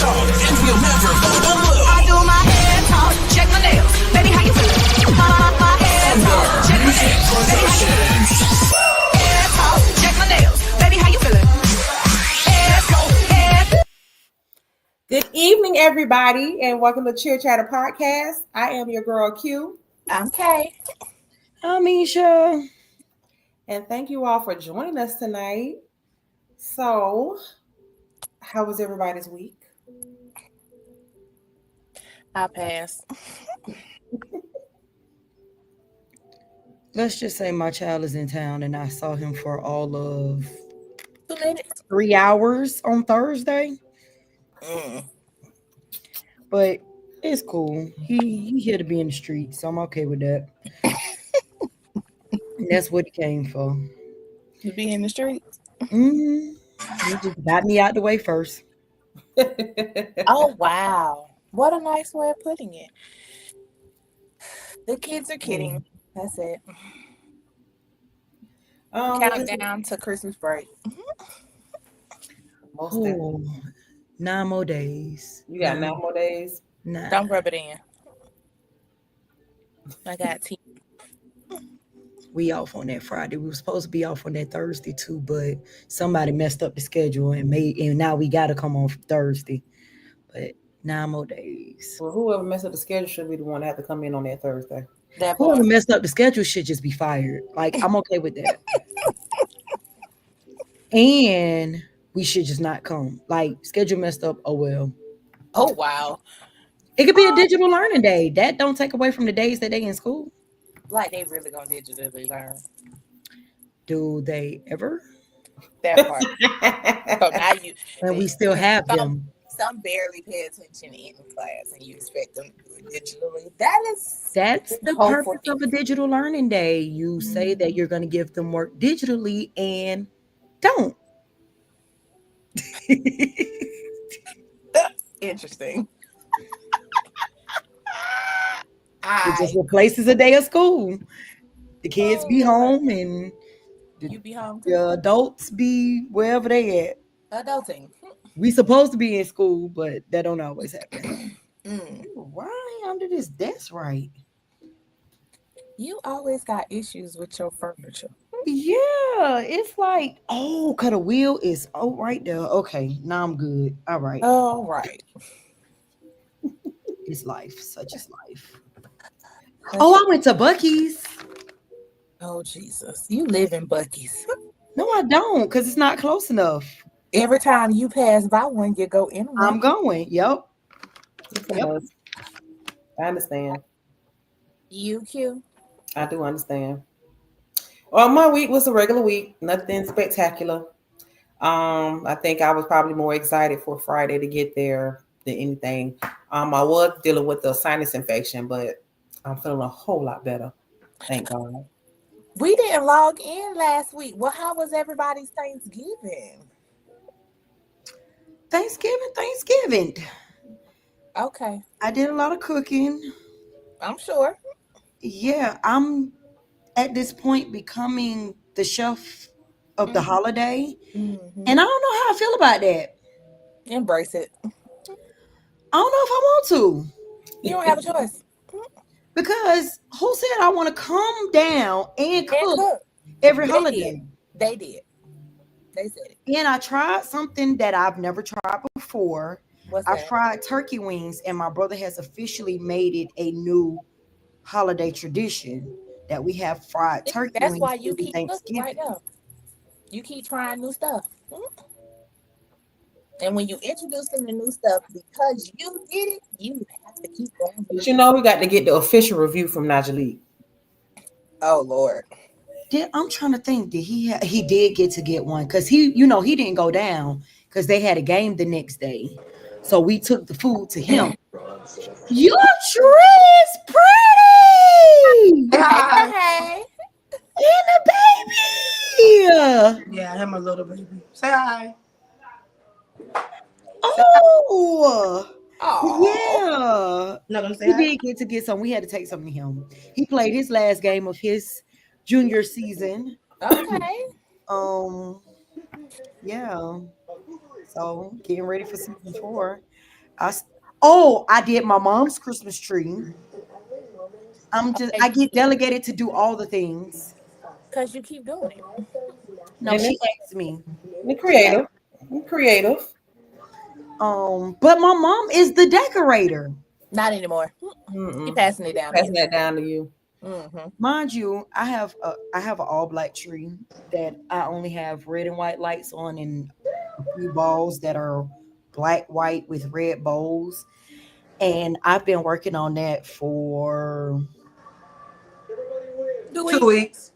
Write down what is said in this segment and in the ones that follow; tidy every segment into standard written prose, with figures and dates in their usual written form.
talk, and we'll never fall below. I do my hair talk, check my nails. Baby, how you feeling? My hair talk, check my nails. Baby, how you feeling? Hair talk, check my nails. Baby, how you feeling? Hair talk, hair. Good evening, everybody, and welcome to Cheer Chatter Podcast. I am your girl Q, I'm Kay. I'm Misha. and thank you all for joining us tonight. So, how was everybody's week? I pass. Let's just say my child is in town and I saw him for all of 2 minutes. 3 hours on Thursday. But it's cool. He here to be in the street, so I'm okay with that. And that's what he came for. To be in the streets. He just got me out the way first. Oh, wow. What a nice way of putting it. The kids are kidding. That's it. Countdown to Christmas break. Most definitely. Oh, 9 more days. You got 9 more days? 9. Don't rub it in. I got tea. We off on that Friday. We were supposed to be off on that Thursday too, but somebody messed up the schedule and now we gotta come on Thursday. But 9 more days. Well, whoever messed up the schedule should be the one that have to come in on that Thursday. Whoever messed up the schedule should just be fired. Like, I'm okay with that. And we should just not come. Like, schedule messed up, oh well. Oh, wow. It could be a digital learning day. That don't take away from the days that they in school. Like they really gonna digitally learn. Do they ever? That part. So now And we still have them. Some barely pay attention in class, and you expect them to do it digitally. That's the purpose of a digital learning day. You say that you're going to give them work digitally and don't. Interesting. It just replaces a day of school. The kids be home and you be home. The adults be wherever they at. Adulting. We supposed to be in school, but that don't always happen. Mm. Why under this desk right? You always got issues with your furniture. Yeah, it's like, oh, cause the wheel is right there. Okay, now I'm good. All right. All right. It's life. Such is life. Oh, I went to Buc-ee's. Oh, Jesus. You live in Buc-ee's. No, I don't, because it's not close enough. Every time you pass by one, you go in one. I'm going. Yep. I understand. Q? I do understand. Well, my week was a regular week. Nothing spectacular. I think I was probably more excited for Friday to get there than anything. I was dealing with a sinus infection, but I'm feeling a whole lot better. Thank God. We didn't log in last week. Well, how was everybody's Thanksgiving? Thanksgiving. Okay. I did a lot of cooking. I'm sure. Yeah, I'm at this point becoming the chef of the holiday. Mm-hmm. And I don't know how I feel about that. Embrace it. I don't know if I want to. You don't have a choice. Because who said I want to come down and cook every holiday? They did. They said it. And I tried something that I've never tried before. What's I that? tried turkey wings, and my brother has officially made it a new holiday tradition that we have fried turkey That's wings. why you keep Thanksgiving. looking right now. You keep trying new stuff. And when you introduce them to new stuff, because you did it, you have to keep going. But you know, we got to get the official review from Najee. Oh, Lord. I'm trying to think. Did he did get one, because he didn't go down because they had a game the next day. So we took the food to him. Your tree is pretty. Hey. And the baby. Yeah, him a little baby. Say hi. Oh. Oh. Yeah. Not gonna say He hi? did get to get some. We had to take something to him. He played his last game of his junior season. Okay. Yeah. So getting ready for season 4. I did my mom's Christmas tree. I get delegated to do all the things. Because you keep doing it. No, she asked me. You're creative. You're creative. But my mom is the decorator. Not anymore. Mm-mm. Keep passing it down. Passing that down to you. Mm-hmm. Mind you, I have an all black tree that I only have red and white lights on, and a few balls that are black, white with red bows. And I've been working on that for 2 weeks.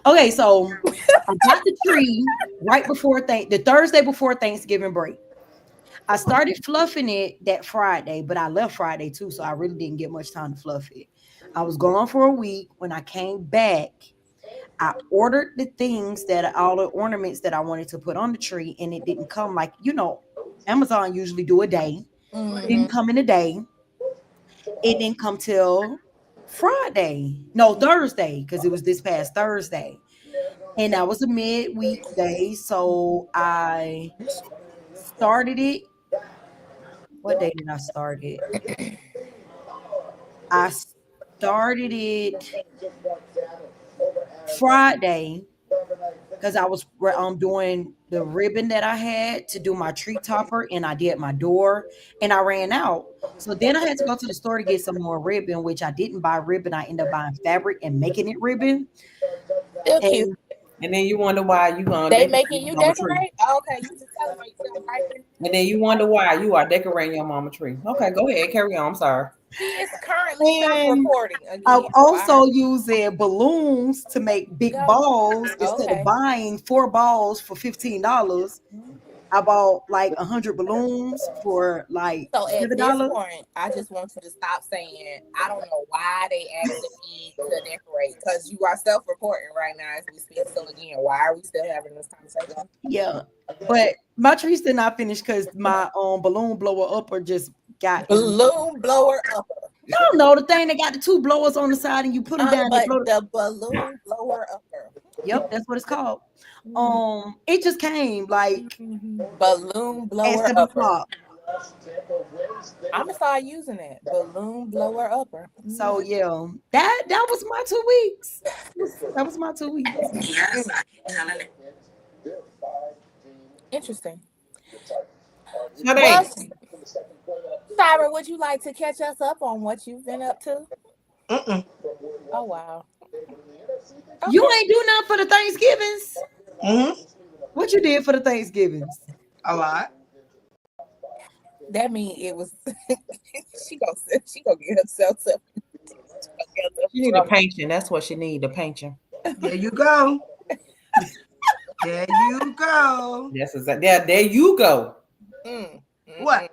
Okay, so I got the tree right before the Thursday before Thanksgiving break. I started fluffing it that Friday, but I left Friday too, so I really didn't get much time to fluff it. I was gone for a week. When I came back, I ordered the things all the ornaments that I wanted to put on the tree, and it didn't come like, Amazon usually do a day. It didn't come in a day. It didn't come till Thursday, because it was this past Thursday. And that was a midweek day. So I started it. What day did I start it? I started it Friday because I was doing the ribbon that I had to do my tree topper, and I did my door, and I ran out. So then I had to go to the store to get some more ribbon, which I didn't buy ribbon. I ended up buying fabric and making it ribbon. Still cute. And then you wonder why you They making you decorate? Oh, okay, you just celebrate yourself, right? And then you wonder why you are decorating your mama tree. Okay, go ahead, carry on. I'm sorry. He is currently self-reporting again. I'm also using balloons to make big balls instead of buying 4 balls for $15. I bought like 100 balloons for like so at $7. this point, I just want you to stop saying I don't know why they asked me to decorate, because you are self-reporting right now as we speak. So again, why are we still having this conversation? Yeah, but my tree's still not finished because my balloon blower upper just got balloon blower upper. I don't know, the thing that got the 2 blowers on the side and you put them down. But the balloon blower upper. Yep, that's what it's called. It just came like balloon blower at 7 upper. o'clock. I'm gonna start using it. Balloon blower upper. So yeah, that was my 2 weeks. That was my 2 weeks. Interesting. Well, Tyra, would you like to catch us up on what you've been up to? Oh wow. Okay. You ain't do nothing for the Thanksgivings. What you did for the Thanksgivings? A lot. That means it was. she gonna get herself up. She need a painting. That's what she need, a painting. There you go. There you go. Yes, exactly. There you go. What?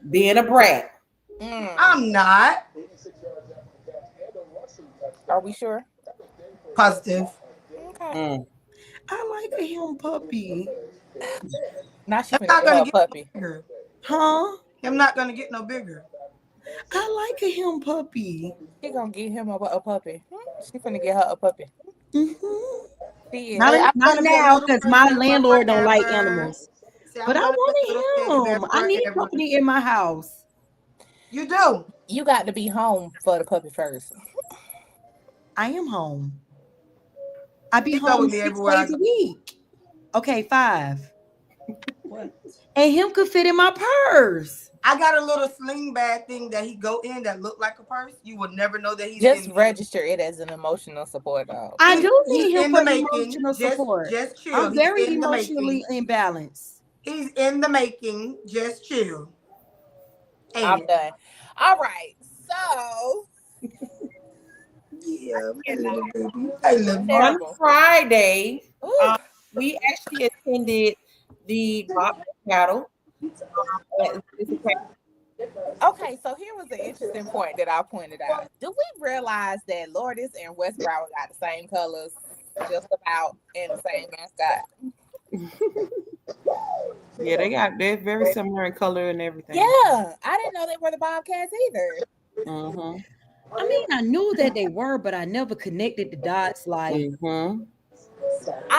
Being a brat. I'm not. Are we sure? Positive. Okay. I like a him puppy. Now she's not gonna get puppy. bigger. Huh? I'm not gonna get no bigger. I like a him puppy. She gonna get him a puppy. She finna get her a puppy. Not now, because my landlord don't like animals. But I want him. I need company in my house. You do. You got to be home for the puppy first. I am home. I be home 6 days a week. Okay, 5. What? And him could fit in my purse. I got a little sling bag thing that he go in that look like a purse. You would never know that he's just register it as an emotional support dog. I do need him for the emotional support. Just chill. I'm very emotionally imbalanced. He's in the making. Just chill. I'm done. All right. So yeah, I love you. On Friday, we actually attended the Bob Cattle. Okay, so here was an interesting point that I pointed out. Do we realize that Lourdes and West Broward got the same colors, just about, and the same mascot? Yeah, they're very similar in color and everything. Yeah, I didn't know they were the Bobcats either. I mean, I knew that they were, but I never connected the dots. Like, I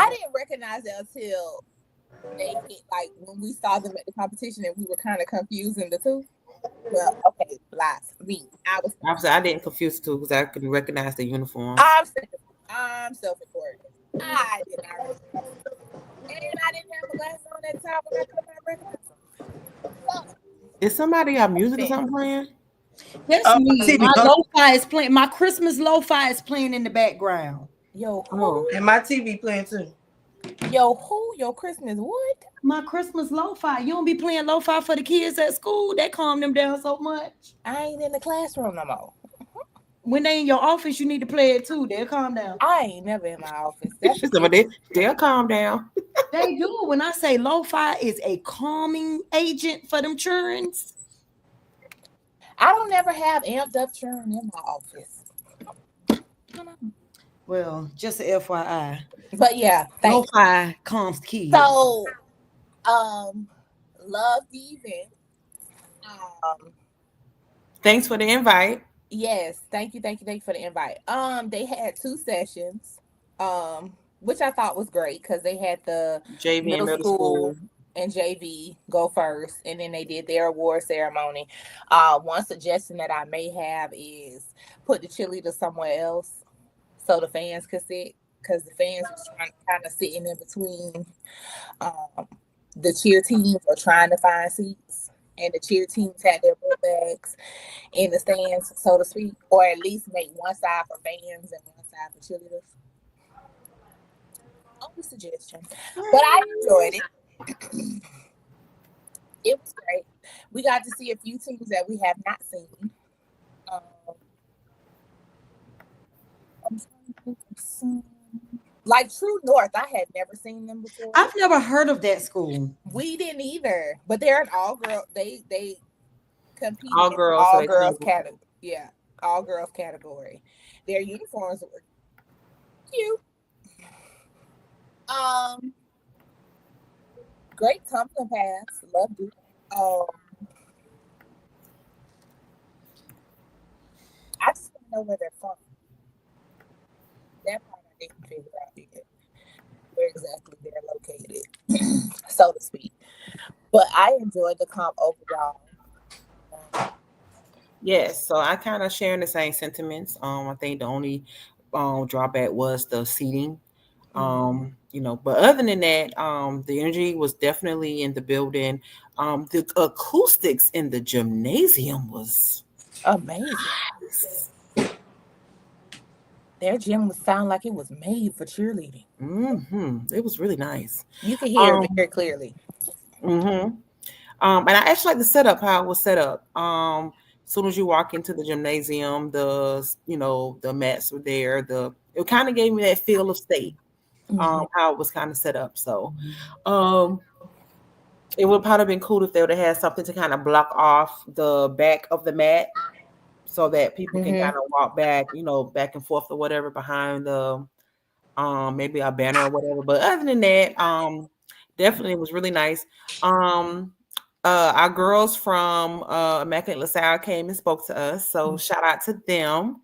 didn't recognize it until they like when we saw them at the competition and we were kind of confusing the two. Well, okay, lies. Me, I was. Obviously, I didn't confuse the two because I couldn't recognize the uniforms. I'm self-important. I did not recognize them. And I didn't have my glasses on at the time when I could not recognize them. So, Is somebody got music or something playing? That's Oh, me. TV. My lo-fi is playing. My Christmas lo-fi is playing in the background. yo, Oh, And my TV playing too. your Christmas what? My Christmas lo-fi. You don't be playing lo-fi for the kids at school. That calm them down so much. I ain't in the classroom no more. When they in your office, you need to play it too. They'll calm down. I ain't never in my office. she said, but they'll calm down. They do. When I say lo-fi is a calming agent for them childrens. I don't never have amped up children in my office. Well, just a FYI. But yeah, thanks. Lo-fi calms kids. So, love the event. Thanks for the invite. Yes, thank you for the invite. They had 2 sessions, which I thought was great because they had the JV and middle school and JV go first, and then they did their award ceremony. One suggestion that I may have is put the cheerleaders somewhere else so the fans could sit, because the fans was trying to kind of sitting in between the cheer teams or trying to find seats, and the cheer teams had their book bags in the stands, so to speak, or at least make one side for fans and one side for cheerleaders. Only suggestion, but I enjoyed it. It was great. We got to see a few teams that we have not seen. I'm trying to think of some. Like True North, I had never seen them before. I've never heard of that school. We didn't either, but they're an all girl. They compete All in girls, all so girls they- category. Yeah, all girls category. Their uniforms were cute. Great tumbling pass. Loved it. I just want to know where they're from. That part I didn't figure out yet. Where exactly they're located, so to speak. But I enjoyed the comp overall. Yes, so I kind of sharing the same sentiments. I think the only drawback was the seating. But other than that, the energy was definitely in the building. The acoustics in the gymnasium was Amazing. Their gym would sound like it was made for cheerleading. It was really nice. You could hear it very clearly. And I actually like the setup, how it was set up. As soon as you walk into the gymnasium, the mats were there. It kind of gave me that feel of state. How it was kind of set up. So it would probably been cool if they would have had something to kind of block off the back of the mat so that people can kind of walk back, back and forth or whatever behind the maybe a banner or whatever. But other than that, definitely it was really nice. Our girls from Immaculate LaSalle came and spoke to us, so shout out to them.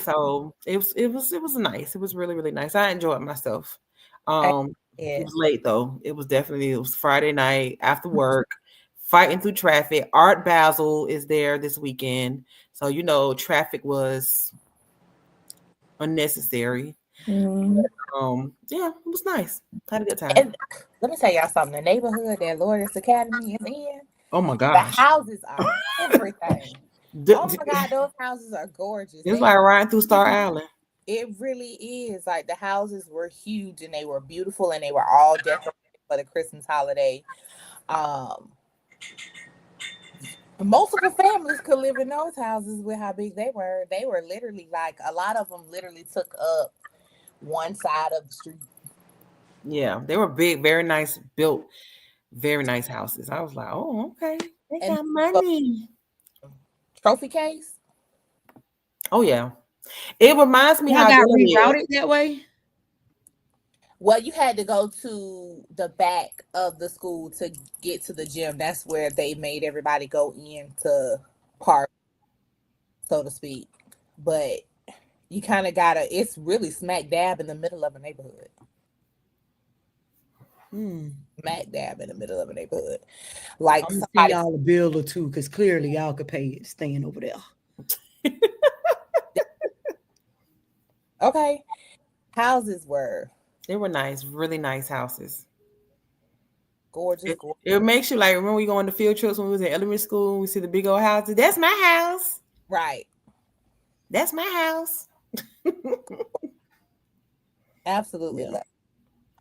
So it was nice. It was really, really nice. I enjoyed myself. It was late though. It was Friday night after work, fighting through traffic. Art Basel is there this weekend, so traffic was unnecessary. Yeah, it was nice. Had a good time. And let me tell y'all something. The neighborhood that Lourdes Academy is in, Oh my the gosh, houses are everything. Oh my God, those houses are gorgeous. It's like riding through Star Island. It really is. Like the houses were huge and they were beautiful and they were all decorated for the Christmas holiday. Multiple families could live in those houses with how big they were. They were literally like a lot of them literally took up one side of the street. Yeah, they were big, very nice built, very nice houses. I was like, oh, okay, they got money. Trophy case. Oh yeah, it reminds me Y'all how got good it is. rerouted that way. Well, you had to go to the back of the school to get to the gym. That's where they made everybody go in to park, so to speak. But you kind of gotta, it's really smack dab in the middle of a neighborhood. smack dab in the middle of a neighborhood. Like I'm gonna see somebody, y'all a bill or two because clearly y'all could pay it staying over there. okay, houses were They were nice, really nice houses. gorgeous, It, gorgeous. it makes you like remember we go on the field trips when we was in elementary school. We see the big old houses. That's my house. Right. That's my house. Absolutely.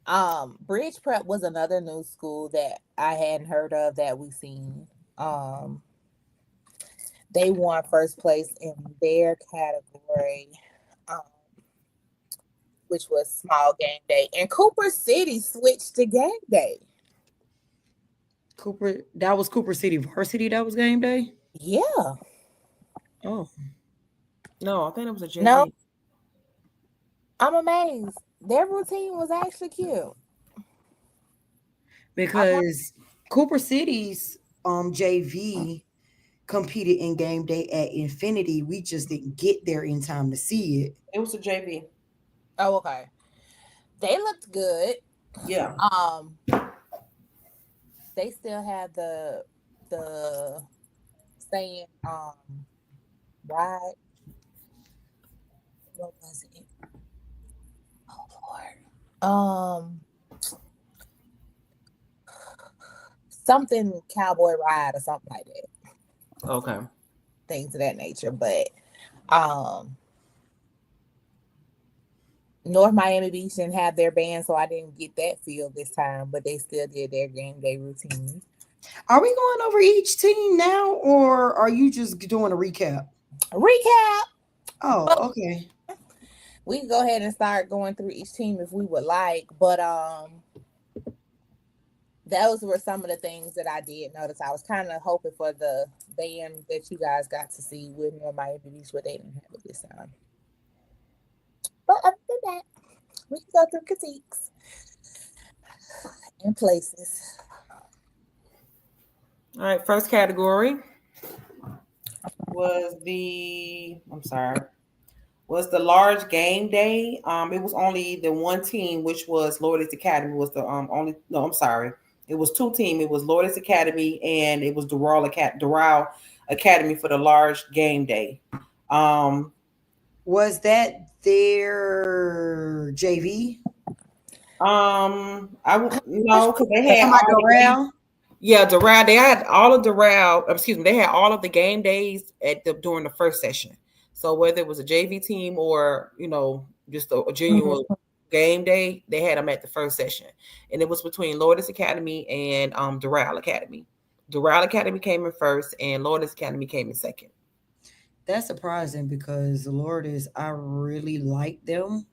Yeah. Bridge Prep was another new school that I hadn't heard of that we seen. They won first place in their category, um, which was small game day. And Cooper City switched to game day. That was Cooper City Varsity. That was game day. Yeah. Oh, No, I think it was a JV. No, I'm amazed. Their routine was actually cute. because Cooper City's JV competed in game day at Infinity. We just didn't get there in time to see it. It was a JV. Oh, okay. They looked good. Yeah. They still had the saying ride. What was it? Oh Lord. Something cowboy ride or something like that. Okay. Things of that nature. But North Miami Beach didn't have their band, so I didn't get that feel this time, but they still did their game day routine. Are we going over each team now, or are you just doing a recap? Recap. Oh, okay. We can go ahead and start going through each team if we would like, but those were some of the things that I did notice. I was kind of hoping for the band that you guys got to see with North Miami Beach, but they didn't have it this time. But other than that, we can go through critiques and places. All right. First category was was the large game day. It was only the one team, which was Lourdes Academy, was the only. No, I'm sorry. It was two teams. It was Lourdes Academy and it was Doral Academy for the large game day. Was that their JV? I would no because they had Doral. Yeah, Doral. They had all of Doral. Excuse me. They had all of the game days during the first session. So whether it was a JV team or just a genuine game day, they had them at the first session, and it was between Lourdes Academy and Doral Academy. Doral Academy came in first, and Lourdes Academy came in second. That's surprising because the Lourdes, I really like them.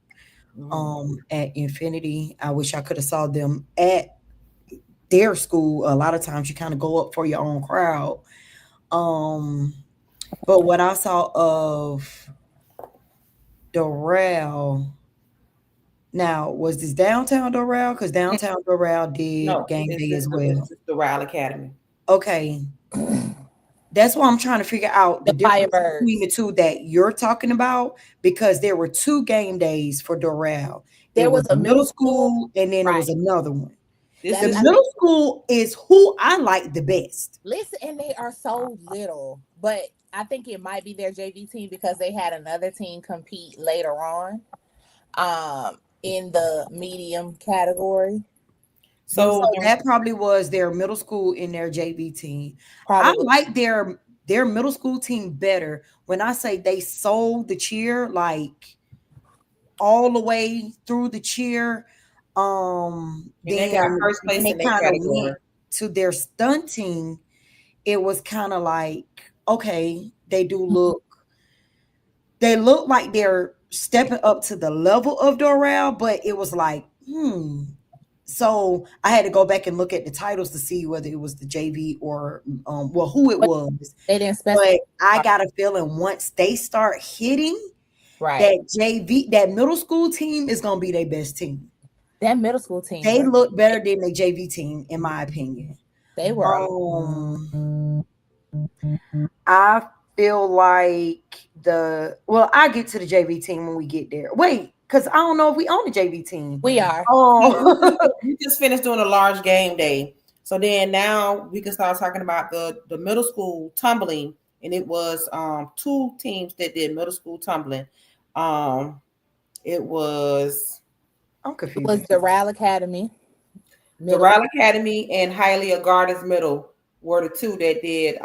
At Infinity, I wish I could have saw them at their school. A lot of times you kind of go up for your own crowd. But what I saw of Doral, now was this downtown Doral? Because downtown Doral did game day as well. Doral Academy. Okay. That's why I'm trying to figure out the difference between the two that you're talking about, because there were two game days for Doral. There was a middle school and then there was another one. The middle school is who I like the best. Listen, and they are so little, but I think it might be their JV team because they had another team compete later on in the medium category. So that probably was their middle school in their JV team. Probably. I like their middle school team better. When I say they sold the cheer, like all the way through the cheer, then they got first place in their category. To their stunting, it was kind of like, okay, they look like they're stepping up to the level of Doral, but it was like, So I had to go back and look at the titles to see whether it was the JV or who it was. They didn't specify. But I got a feeling once they start hitting that JV, that middle school team is gonna be their best team. That middle school team, they look better than the JV team, in my opinion. They were. I feel like I get to the JV team when we get there. Wait, Because I don't know if we own a JV team. We are. Oh, We just finished doing a large game day. So then now we can start talking about the middle school tumbling. And it was 2 teams that did middle school tumbling. It was I'm It confused. was Doral Academy. the Ryle Academy and Hialeah Gardens Middle were the 2 that did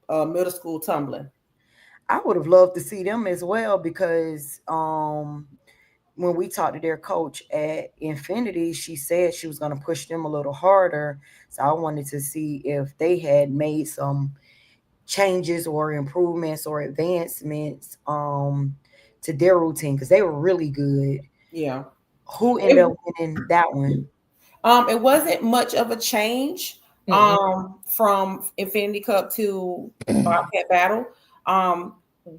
middle school tumbling. I would have loved to see them as well because when we talked to their coach at Infinity, she said she was going to push them a little harder. So I wanted to see if they had made some changes or improvements or advancements to their routine because they were really good. Yeah. Who ended up winning that one? It wasn't much of a change from Infinity Cup to Bobcat Battle.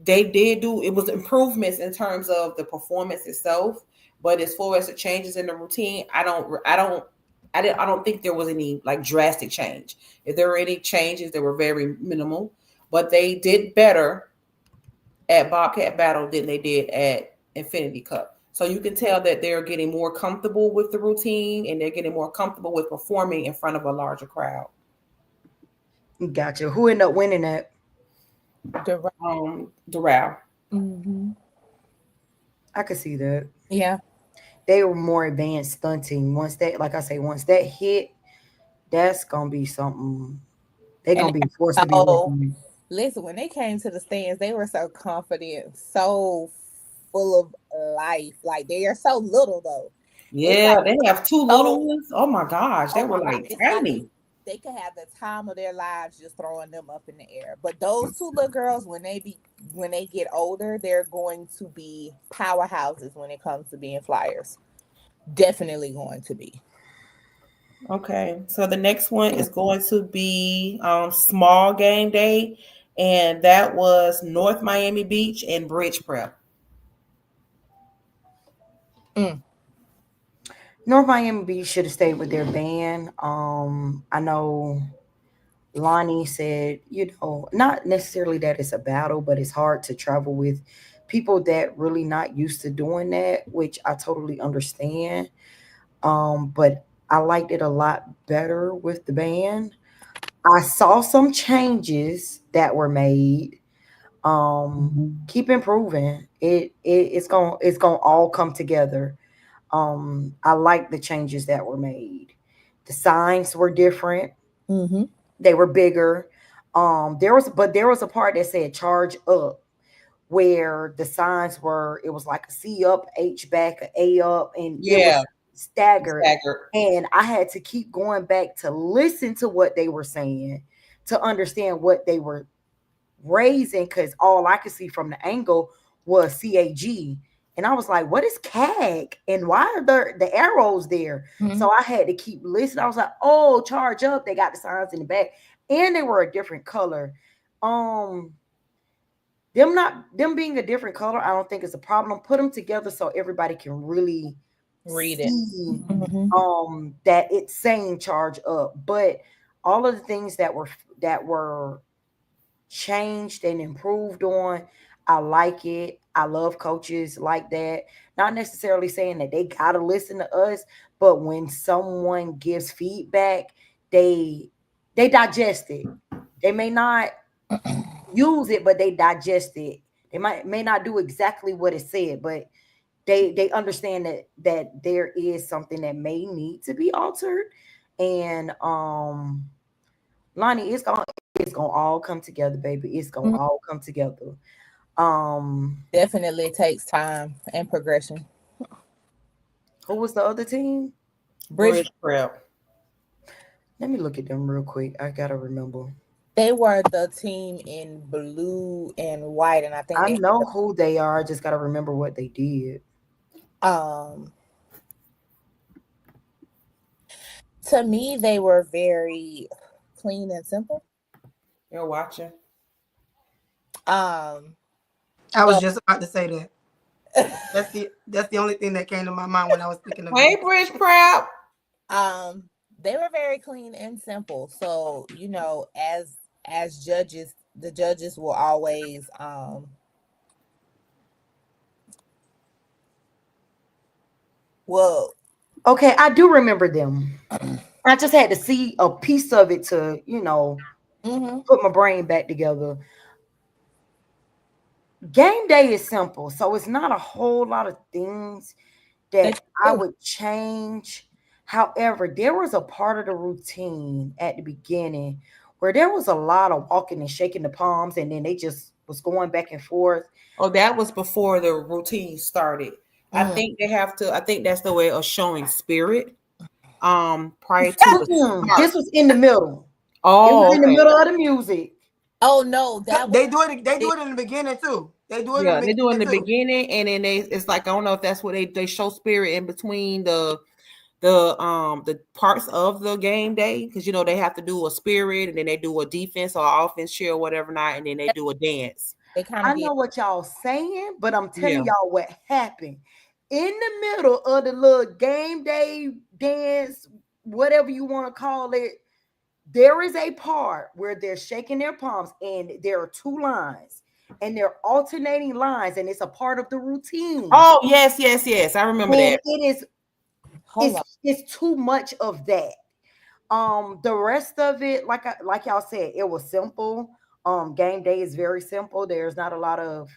They did do it was improvements in terms of the performance itself, but as far as the changes in the routine, I don't think there was any like drastic change. If there were any changes, they were very minimal, but they did better at Bobcat Battle than they did at Infinity Cup. So you can tell that they're getting more comfortable with the routine and they're getting more comfortable with performing in front of a larger crowd. Gotcha. Who ended up winning that? Doral. Mm-hmm. I could see that. Yeah. They were more advanced stunting. Once that hit, that's gonna be something. They're gonna be forced to be looking. Listen, when they came to the stands, they were so confident, so full of life. Like they are so little though. Yeah, like, they have 2 little ones. Oh my gosh, they were like tiny. They could have the time of their lives just throwing them up in the air. But those 2 little girls, when they get older, they're going to be powerhouses when it comes to being flyers. Definitely going to be. Okay, so the next one is going to be small game day, and that was North Miami Beach and Bridge Prep. North Miami Beach should have stayed with their band. I know Lonnie said, not necessarily that it's a battle, but it's hard to travel with people that really not used to doing that, which I totally understand. But I liked it a lot better with the band. I saw some changes that were made. Keep improving. It's gonna all come together. I like the changes that were made. The signs were different. Mm-hmm. They were bigger. There was a part that said charge up, where the signs it was like a C up, H back, an A up, and it was staggered. And I had to keep going back to listen to what they were saying to understand what they were raising, because all I could see from the angle was CAG. And I was like, what is CAG? And why are the arrows there? Mm-hmm. So I had to keep listening. I was like, oh, charge up. They got the signs in the back. And they were a different color. Them being a different color, I don't think it's a problem. Put them together so everybody can really read see, it. Mm-hmm. That it's saying charge up. But all of the things that were changed and improved on, I like it. I love coaches like that. Not necessarily saying that they gotta listen to us, but when someone gives feedback, they digest it. They may not use it, but they digest it. They may not do exactly what it said, but they understand that there is something that may need to be altered. And Lonnie, it's gonna all come together, baby. It's gonna all come together. Definitely takes time and progression. Who was the other team? Bridge Prep. Let me look at them real quick. I gotta remember. They were the team in blue and white, and I think I know who they are. I just gotta remember what they did. To me, they were very clean and simple. You're watching. I was just about to say that. That's the only thing that came to my mind when I was thinking of. Hey, Bridge Prep. They were very clean and simple. So as judges, the judges will always Whoa. Okay, I do remember them. I just had to see a piece of it to, Mm-hmm. put my brain back together. Game day is simple, so it's not a whole lot of things that I would change. However, there was a part of the routine at the beginning where there was a lot of walking and shaking the palms, and then they just was going back and forth. Oh, that was before the routine started. I think they have to. I think that's the way of showing spirit. Prior to the start. This was in the middle. It Oh, was in the okay. middle of the music. Oh no, that They do it. They do it in the beginning too. They do it. Yeah, in the they do it in the beginning, too. beginning, and then it's like I don't know if that's what they show spirit in between the parts of the game day, because they have to do a spirit and then they do a defense or offense cheer or whatever not, and then they do a dance. they kind I of know what y'all saying, but I'm telling Yeah. y'all what happened. In the middle of the little game day dance, whatever you want to call it, there is a part where they're shaking their palms and there are two lines and they're alternating lines and it's a part of the routine. Oh, yes. I remember And that. it is hold on. it's too much of that. The rest of it, like y'all said, it was simple. Game day is very simple. There's not a lot of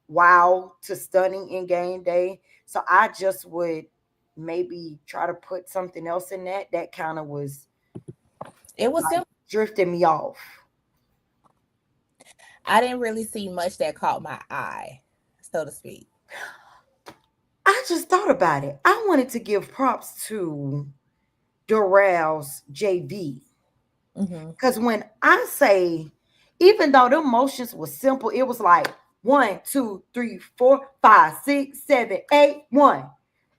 wow to stunning in game day. So I just would maybe try to put something else in that kind of was It was simple. drifting me off. I didn't really see much that caught my eye, so to speak. I just thought about it. I wanted to give props to Durrell's JV. Mm-hmm. Because when I say, even though the motions was simple, it was like 1, 2, 3, 4, 5, 6, 7, 8, 1,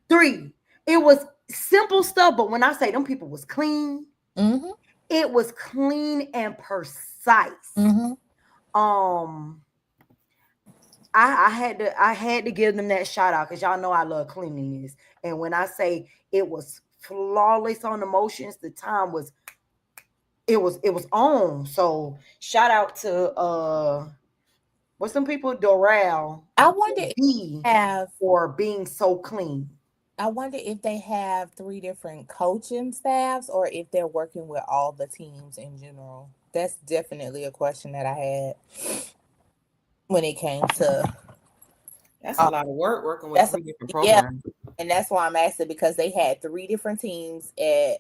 3. It was simple stuff, but when I say them people was clean, Mm-hmm. it was clean and precise. Mm-hmm. I had to give them that shout out because y'all know I love cleanliness. And when I say it was flawless on the motions, the time was it was on. So shout out to what's some people, Doral. I wonder if B they have for being so clean. I wonder if they have 3 different coaching staffs or if they're working with all the teams in general. That's definitely a question that I had when it came to. That's a lot of work working with That's 3 different yeah. programs. And that's why I'm asking, because they had 3 different teams at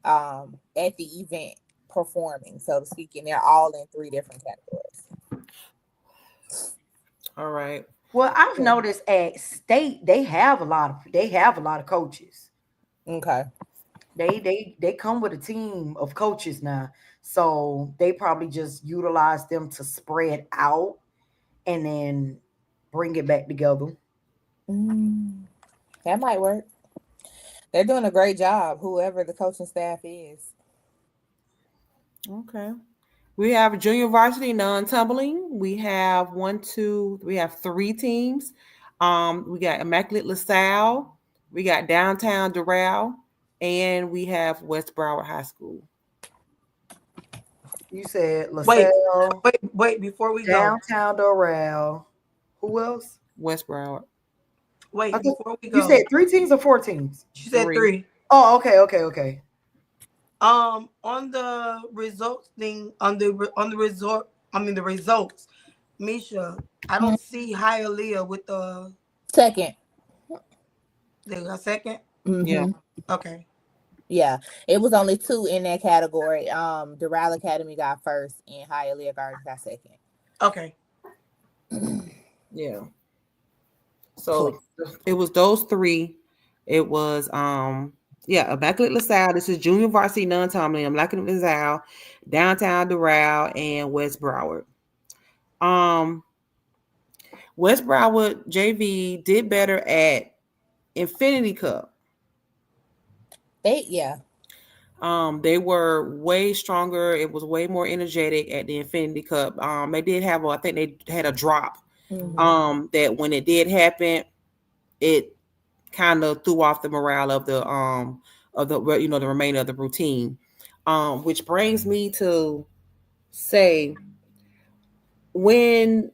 the event performing, so to speak, and they're all in 3 different categories. All right. Well, I've noticed at state they have a lot of coaches. Okay. They come with a team of coaches now. So they probably just utilize them to spread out and then bring it back together. That might work. They're doing a great job, whoever the coaching staff is. Okay. We have junior varsity non-tumbling. We have 3 teams. We got Immaculate LaSalle, we got Downtown Doral, and we have West Broward High School. You said LaSalle, Wait, before we go. Downtown Doral. Who else? West Broward. Wait, Okay. before we go. You said 3 teams or 4 teams? She said 3. Oh, okay. On the results thing, the results, Misha, I don't see Hialeah with the Second. they got second. Mm-hmm. Yeah. Okay. Yeah, it was only 2 in that category. Doral Academy got first, and Hialeah Gardens got second. Okay. Yeah. So it was those 3. It was Immaculate LaSalle. This is junior varsity non-tumbling. Immaculate LaSalle, Downtown Doral, and West Broward. West Broward JV did better at Infinity Cup. They were way stronger. It was way more energetic at the Infinity Cup. They did have I think they had a drop. Mm-hmm. That when it did happen, it kind of threw off the morale of the the remainder of the routine. Which brings me to say, when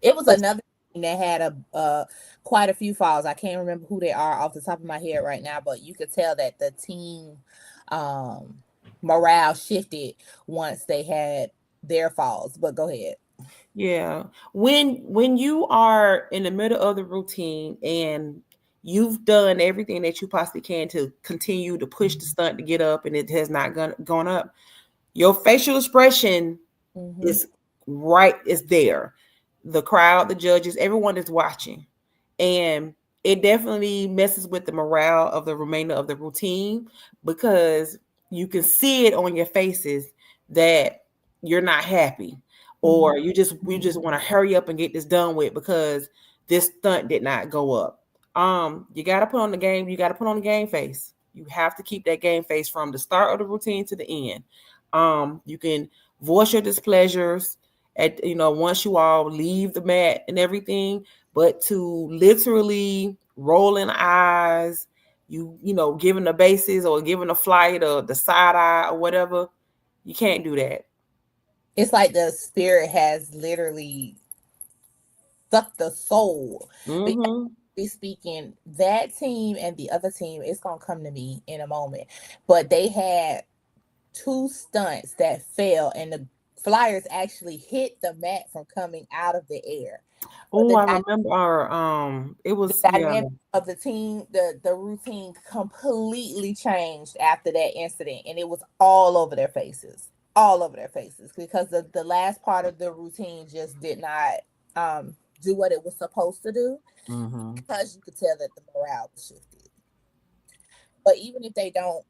it was another that had a quite a few falls. I can't remember who they are off the top of my head right now, but you could tell that the team morale shifted once they had their falls. But go ahead. Yeah. When you are in the middle of the routine and you've done everything that you possibly can to continue to push the stunt to get up and it has not gone up, your facial expression is there. The crowd, the judges, everyone is watching. And it definitely messes with the morale of the remainder of the routine because you can see it on your faces that you're not happy or you just want to hurry up and get this done with because this stunt did not go up. You got to put on the game face. You have to keep that game face from the start of the routine to the end. You can voice your displeasures at once you all leave the mat and everything, but to literally rolling eyes, giving the bases or giving a flight or the side eye or whatever, you can't do that. It's like the spirit has literally sucked the soul. Speaking, that team and the other team, it's gonna come to me in a moment, but they had 2 stunts that fell and the Flyers actually hit the mat from coming out of the air. Oh, I remember it was the dynamic of the team, the routine completely changed after that incident, and it was all over their faces because the last part of the routine just did not do what it was supposed to do because you could tell that the morale was shifted. But even if they don't,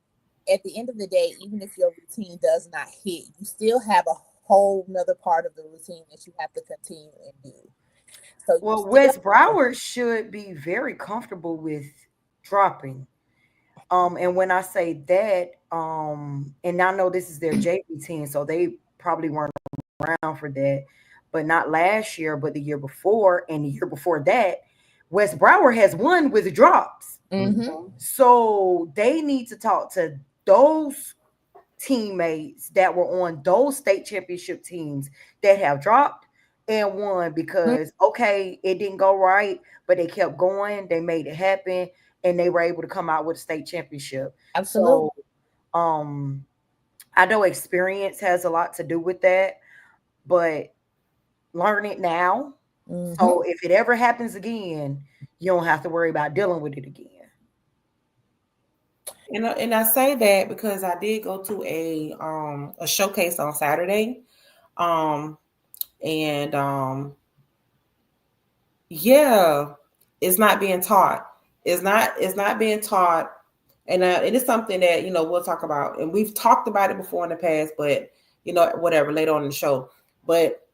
at the end of the day, even if your routine does not hit, you still have a whole nother part of the routine that you have to continue and do. So Wes Broward should be very comfortable with dropping. And when I say that, and I know this is their JV team, so they probably weren't around for that, but not last year, but the year before, and the year before that, Wes Broward has won with drops. So they need to talk to those teammates that were on those state championship teams that have dropped and won because okay, it didn't go right, but they kept going, they made it happen, and they were able to come out with a state championship. Absolutely. So I know experience has a lot to do with that, but learn it now. So if it ever happens again, you don't have to worry about dealing with it again. And I say that because I did go to a showcase on Saturday. Yeah, it's not being taught. It's not being taught. And it is something that, we'll talk about. And we've talked about it before in the past, but, whatever, later on in the show. But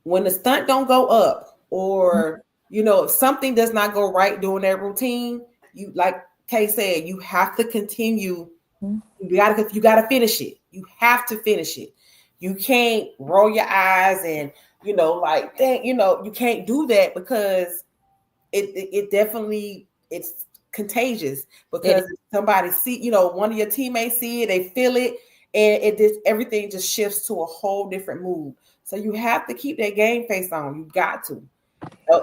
when the stunt don't go up or, if something does not go right during that routine, you, like Kay said, you have to continue. You gotta finish it. You have to finish it. You can't roll your eyes and, you can't do that because it definitely, it's contagious because somebody see, one of your teammates see it, they feel it, and everything just shifts to a whole different mood. So you have to keep that game face on. You got to.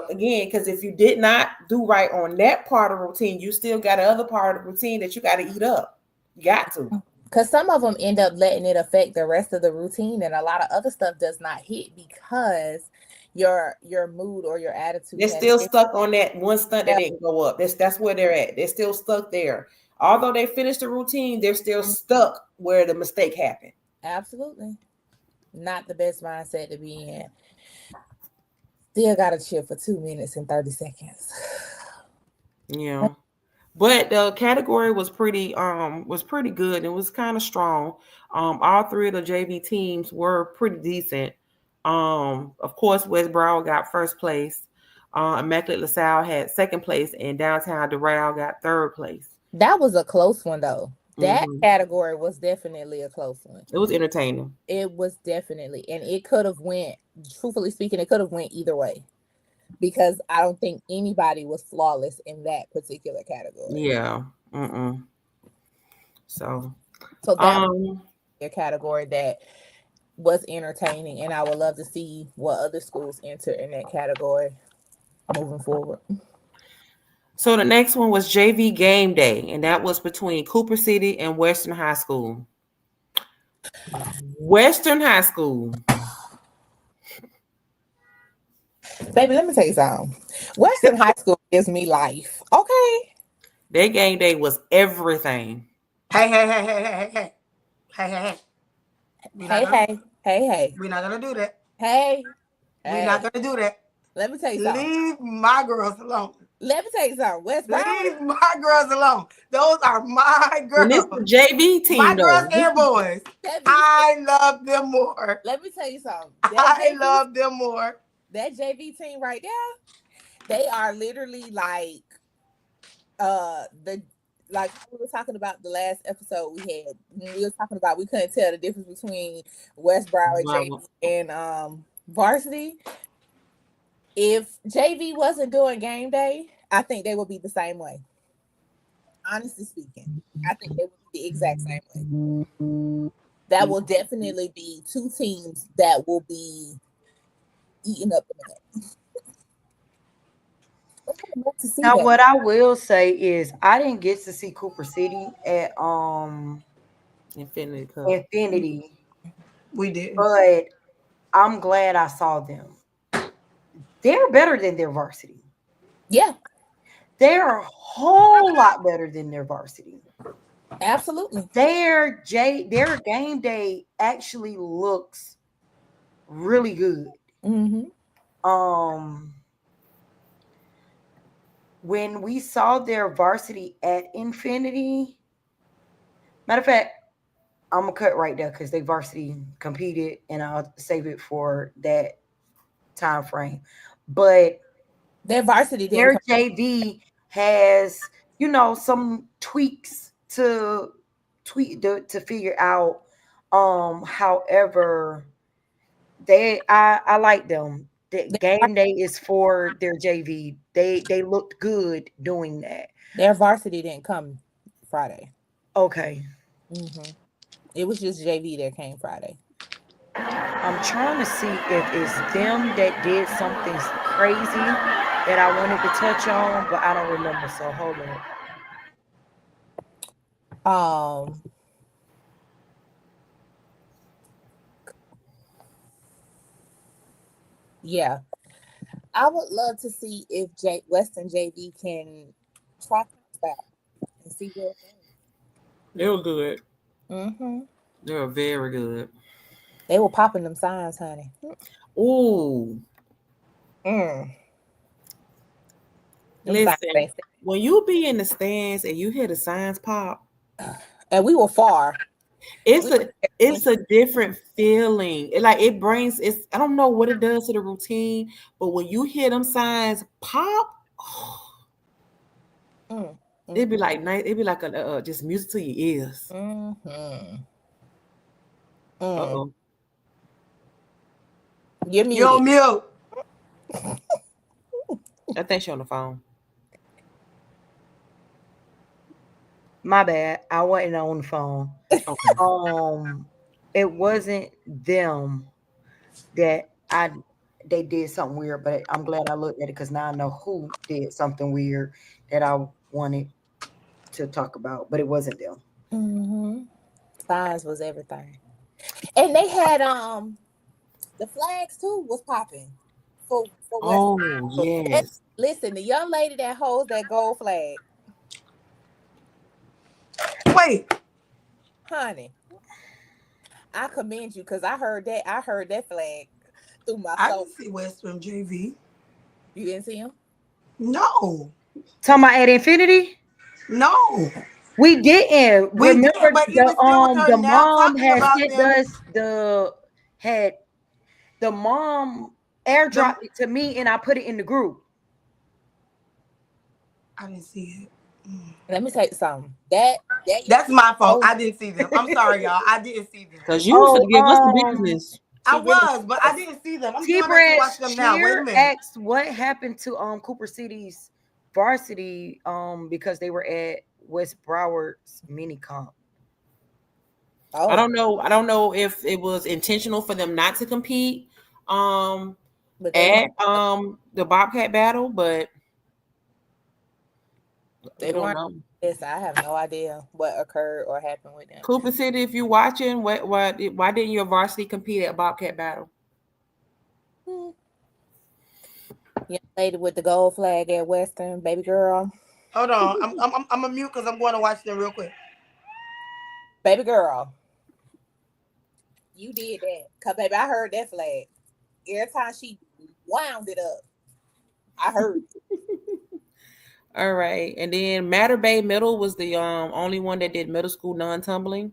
Again, because if you did not do right on that part of the routine, you still got another part of the routine that you got to eat up. You got to. Because some of them end up letting it affect the rest of the routine, and a lot of other stuff does not hit because your mood or your attitude. They're still stuck on that one stunt that didn't go up. That's where they're at. They're still stuck there. Although they finished the routine, they're still stuck where the mistake happened. Absolutely. Not the best mindset to be in. Still got to chill for 2 minutes and 30 seconds. Yeah. But the category was pretty good. It was kind of strong. All 3 of the JV teams were pretty decent. Of course, West Broward got first place. Immaculate LaSalle had second place, and Downtown Doral got third place. That was a close one, though. That category was definitely a close one. It was entertaining. It was definitely, and it could have went. Truthfully speaking, it could have went either way. Because I don't think anybody was flawless in that particular category. Yeah. So that was a category that was entertaining, and I would love to see what other schools enter in that category moving forward. So the next one was JV Game Day, and that was between Cooper City and Western High School. Western High School. Baby, let me tell you something. Western High School gives me life. Okay. Their game day was everything. Hey. We're not gonna- Hey. We're not gonna do that. Hey. We're not gonna do that. Let me tell you something. Leave my girls alone. Let me tell you something. West Broward. Leave my girls alone. Those are my And this girls. the JV team, My though. girls and boys. That I love them more. Let me tell you something. I love them more. That JV team right there. They are literally like like we were talking about the last episode we had. When we were talking about we couldn't tell the difference between West Broward JV and varsity. If JV wasn't doing game day, I think they would be the same way. Honestly speaking, I think they would be the exact same way. That will definitely be two teams that will be eating up the net. Now, what I will say is I didn't get to see Cooper City at Infinity Cup. Infinity, We did. but I'm glad I saw them. They're better than their varsity. Yeah, They're a whole lot better than their varsity. absolutely. Their game day actually looks really good. Mm-hmm. When we saw their varsity at Infinity, matter of fact, I'm gonna cut right there because they varsity competed, and I'll save it for that time frame. But Their varsity their didn't JV has, some tweaks to figure out. However, I like them. The game day is for their JV. They looked good doing that. Their varsity didn't come Friday. Okay. Mm-hmm. It was just JV that came Friday. I'm trying to see if it's them that did something crazy that I wanted to touch on, but I don't remember. So hold on. Yeah. I would love to see if Western JV can try that and see where it goes. They were good. Mm-hmm. They were very good. They were popping them signs, honey. Ooh. Listen, when you be in the stands and you hear the signs pop, and we were far. It's a different feeling. It brings I don't know what it does to the routine, but when you hear them signs pop, it'd be like nice. It'd be like a just music to your ears. Mm-hmm. Uh-oh. You're muted. You're mute. I think she's on the phone. My bad. I wasn't on the phone. Okay. It wasn't them that they did something weird, but I'm glad I looked at it because now I know who did something weird that I wanted to talk about, but it wasn't them. Mm-hmm. Signs was everything. And they had the flags too was popping for yes. Listen, the young lady that holds that gold flag. Wait, honey, I commend you because I heard that flag through my I soul. didn't see Western JV. You didn't see him? No. Talking about at Infinity? No. We didn't. We remember did, but even still with her the now mom talking had about sent them- us the mom airdropped it to me and I put it in the group. I didn't see it. Let me tell you something. That's my fault. I didn't see them. I'm sorry, y'all. I didn't see them. Because you was give us the business. I was, but I didn't see them. I'm going to watch them now. Wait a minute. Asked what happened to Cooper City's varsity because they were at West Broward's mini comp. Oh, I don't know. I don't know if it was intentional for them not to compete but they at the Bobcat battle, but I they don't weren't. know. Yes, I have no idea what occurred or happened with them. Cooper City, if you're watching, why didn't your varsity compete at Bobcat battle? Young lady with the gold flag at Western, baby girl, Hold on. I'm a mute because I'm going to watch them real quick. baby girl. You did that, cause baby, I heard that flag every time she wound it up. I heard. All right, and then Matter Bay Middle was the only one that did middle school non-tumbling.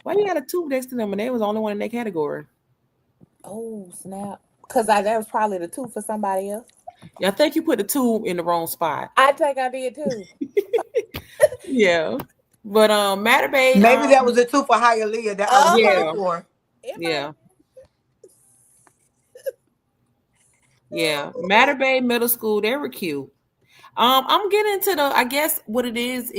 Why you got a 2 next to them, and they was the only one in their category? Oh snap! Cause that was probably the 2 for somebody else. Yeah, I think you put the 2 in the wrong spot. I think I did too. Yeah, but Matter Bay, Maybe that was a 2 for Hialeah that I was Yeah. looking for. yeah. Yeah, Matter Bay Middle School, they were cute. I'm getting to the, I guess what it is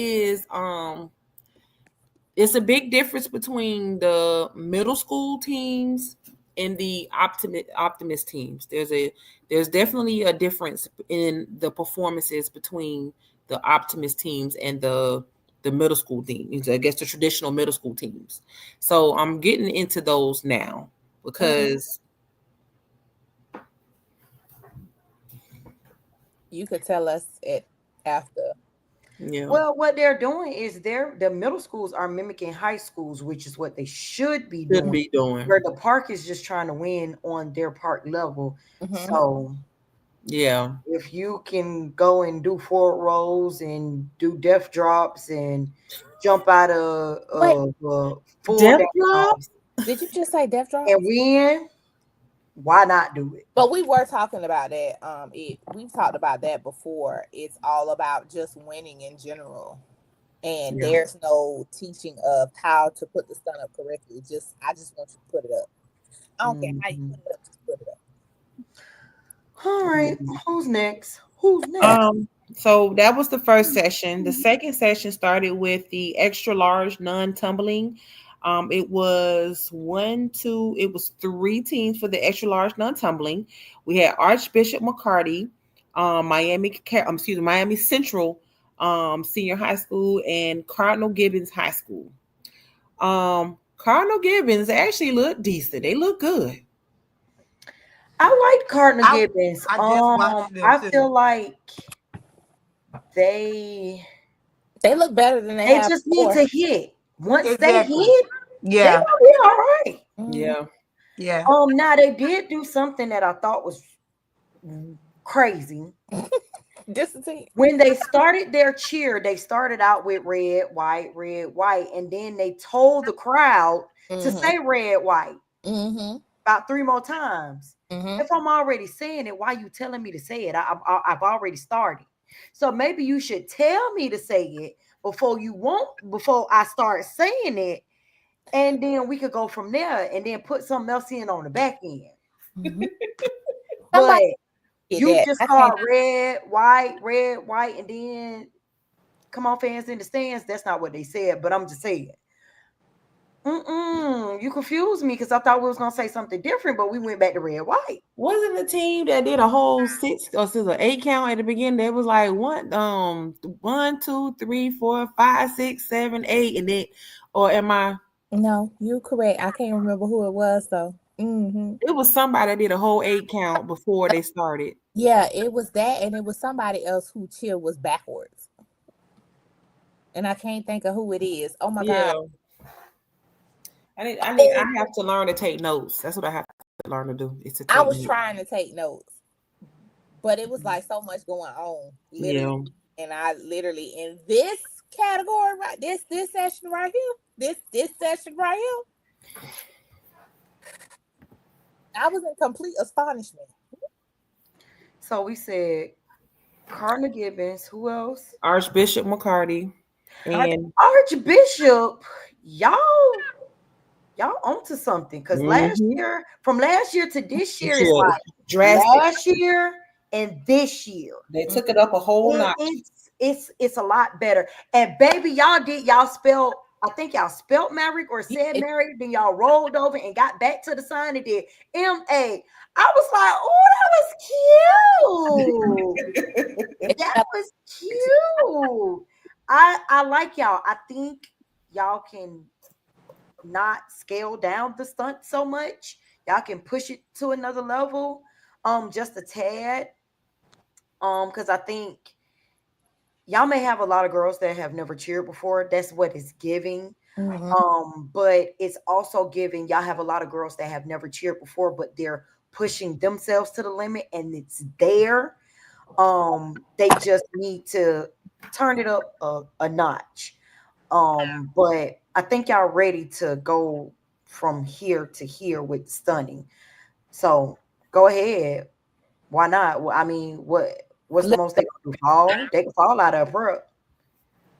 it's a big difference between the middle school teams and the optimist teams. There's definitely a difference in the performances between the optimist teams and the middle school teams, I guess the traditional middle school teams. So I'm getting into those now because You could tell us it after. yeah. Well, what they're doing is the middle schools are mimicking high schools, which is what they should be Should doing. be doing. Where the park is just trying to win on their park level. Mhm. So Yeah. if you can go and do forward rolls and do death drops and jump out of full Death down drops? Did you just say death drop? and win, why not do it? But we were talking about that. We've talked about that before. It's all about just winning in general, and Yeah. there's no teaching of how to put the stunt up correctly. I just want you to put it up. I don't care how you put it up. Just put it up. All right, who's next? Who's next? So that was the first session. The second session started with the extra large non-tumbling. It was 3 teams for the extra large non-tumbling. We had Archbishop McCarty, Miami Central Senior High School, and Cardinal Gibbons High School. Cardinal Gibbons actually looked decent. They look good. I like Cardinal Gibbons. I just watched them I too. feel like they look better than they have just before. need to hit. Once Exactly. they hit, Yeah. they're gonna be all right. Yeah. Yeah. Now they did do something that I thought was crazy. Dissenting. When they started their cheer, they started out with red, white, and then they told the crowd to say red, white about 3 more times. If I'm already saying it, why are you telling me to say it? I've already started. So maybe you should tell me to say it before I start saying it, and then we could go from there and then put something else in on the back end. But you just saw red, white, and then come on, fans in the stands. That's not what they said, but I'm just saying. You confused me because I thought we was gonna say something different, but we went back to red, white. Wasn't the team that did a whole 6 or 8 count at the beginning? There was like 1, 2, 3, 4, 5, 6, 7, 8, and then, or am I? No, you're correct. I can't remember who it was though. It was somebody that did a whole 8 count before they started. Yeah, it was that, and it was somebody else who cheer was backwards, and I can't think of who it is. Oh my god! I have to learn to take notes. That's what I have to learn to do. I was trying to take notes, but it was like so much going on, literally. And I literally in this category, right? This session right here, this session right here, I was in complete astonishment. So we said Cardinal Gibbons. Who else? Archbishop McCarty and Archbishop. Y'all onto something because from last year to this year is like drastic. Last year and this year they took it up a whole notch. It's a lot better. And baby, y'all spelled I think y'all spelt Maverick or said Yeah. Maverick, then y'all rolled over and got back to the sign and did M-A. I was like, oh, that was cute. That was cute. I like y'all. I think y'all can not scale down the stunt so much. Y'all can push it to another level, just a tad. Because I think y'all may have a lot of girls that have never cheered before. That's what it's giving. But it's also giving y'all have a lot of girls that have never cheered before, but they're pushing themselves to the limit and it's there. They just need to turn it up a notch. But I think y'all ready to go from here to here with stunning. So go ahead. Why not? I mean, what's the most they can do? Fall? They can fall out of prep.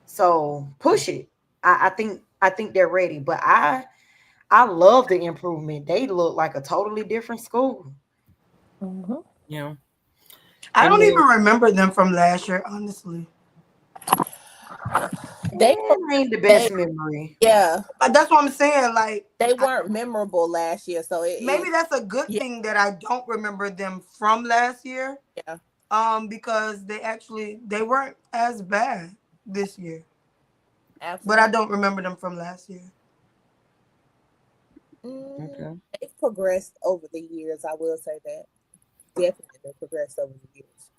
So push it. I think they're ready. But I love the improvement. They look like a totally different school. Yeah. I And don't then- even remember them from last year, honestly. They ain't the best memory. Yeah, But that's what I'm saying. Like they weren't memorable last year, so maybe that's a good yeah. thing that I don't remember them from last year. Yeah. Because they weren't as bad this year. Absolutely. But I don't remember them from last year. Okay. They've progressed over the years. I will say that. Definitely they progressed over the years.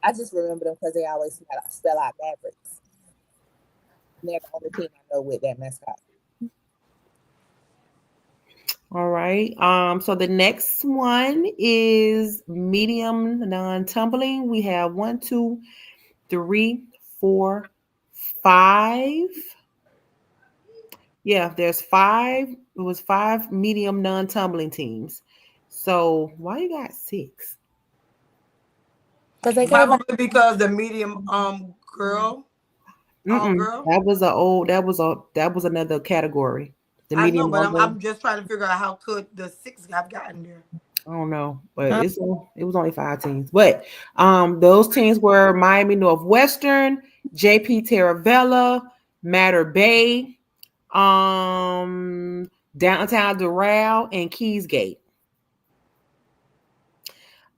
I just remember them because they always spell out Mavericks. They're the only team I know with that mascot. All right. So the next one is medium non-tumbling. We have 1, 2, 3, 4, 5. Yeah, there's 5. It was 5 medium non-tumbling teams. So why you got 6? Because they Probably because the medium girl. Girl. That was another category. The I know, medium. but I'm just trying to figure out how could the 6 have gotten there. I don't know, but it was only 5 teams. But those teams were Miami Northwestern, JP Terravella, Mater Bay, Downtown Doral, and Keysgate.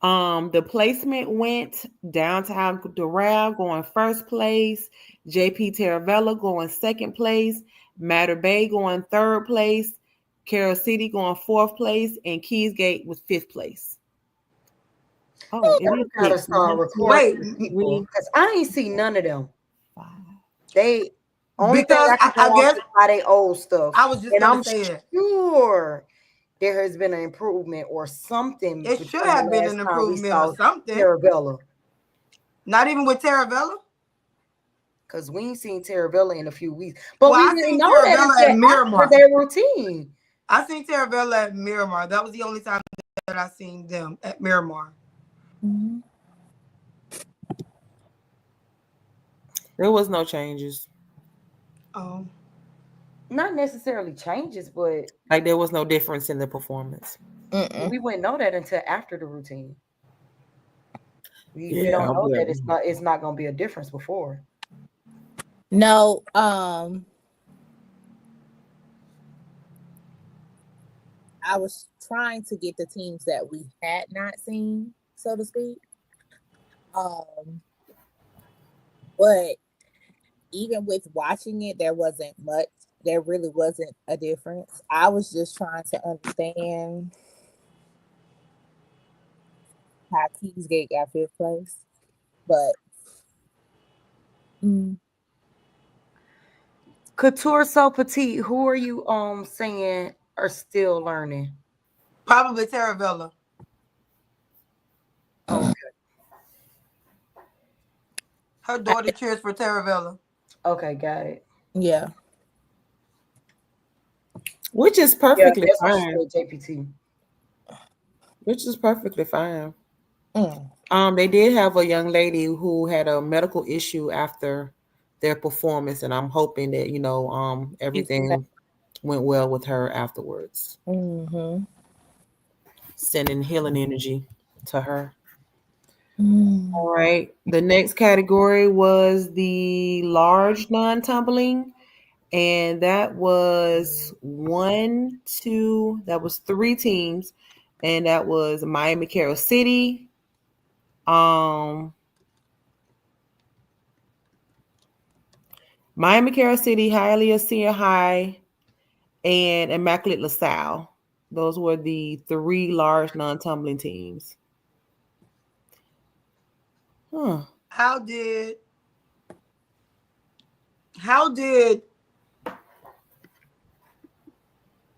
The placement went Downtown Doral going first place, JP Terravella going second place, Mater Bay going third place, Carroll City going fourth place, and Keysgate was 5th place. Oh, You gotta start recording people because I ain't see none of them. They only Because thing I guess by their old stuff. I was just and gonna I'm say that. sure there has been an improvement or something. It should have been an improvement or something. Terravella. Not even with Terravella? Because we ain't seen Terravella in a few weeks. But Well, we I didn't seen know Terravella that at Miramar. for their routine. I seen Terravella at Miramar. That was the only time that I seen them at Miramar. There was no changes. Not necessarily changes, but Like there was no difference in the performance. we wouldn't know that until after the routine. We Yeah, don't know yeah. that it's not going to be a difference before. No, I was trying to get the teams that we had not seen, so to speak. But even with watching it, there wasn't much. There really wasn't a difference. I was just trying to understand how Keysgate got 5th place, but Couture So Petite, who are you saying are still learning? Probably Terravella. Okay. Her daughter cheers for Terravella. Okay, got it. Yeah. Which is perfectly fine. JPT. Which is perfectly fine. They did have a young lady who had a medical issue after their performance, and I'm hoping that everything went well with her afterwards. Sending healing energy to her. All right. The next category was the large non-tumbling. And that was that was 3 teams. And that was Miami Carol City, Miami Carol City, Hialeah Senior High, and Immaculate LaSalle. Those were the 3 large non-tumbling teams. Huh. How did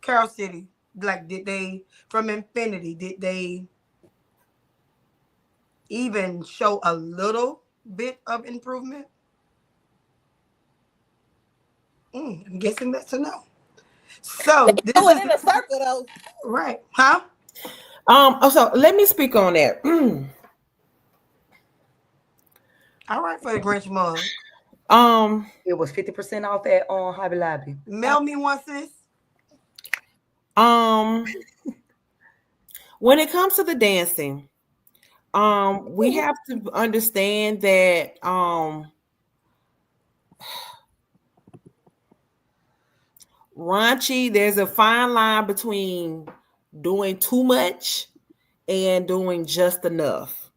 Carol City, like, did they, from Infinity, did they even show a little bit of improvement? I'm guessing that's a no. So this Oh, is in a circle though. right, huh? So let me speak on that. All right, for the Grinch mug. It was 50% off at on Hobby Lobby. Mail me one, sis. When it comes to the dancing, we have to understand that raunchy, there's a fine line between doing too much and doing just enough.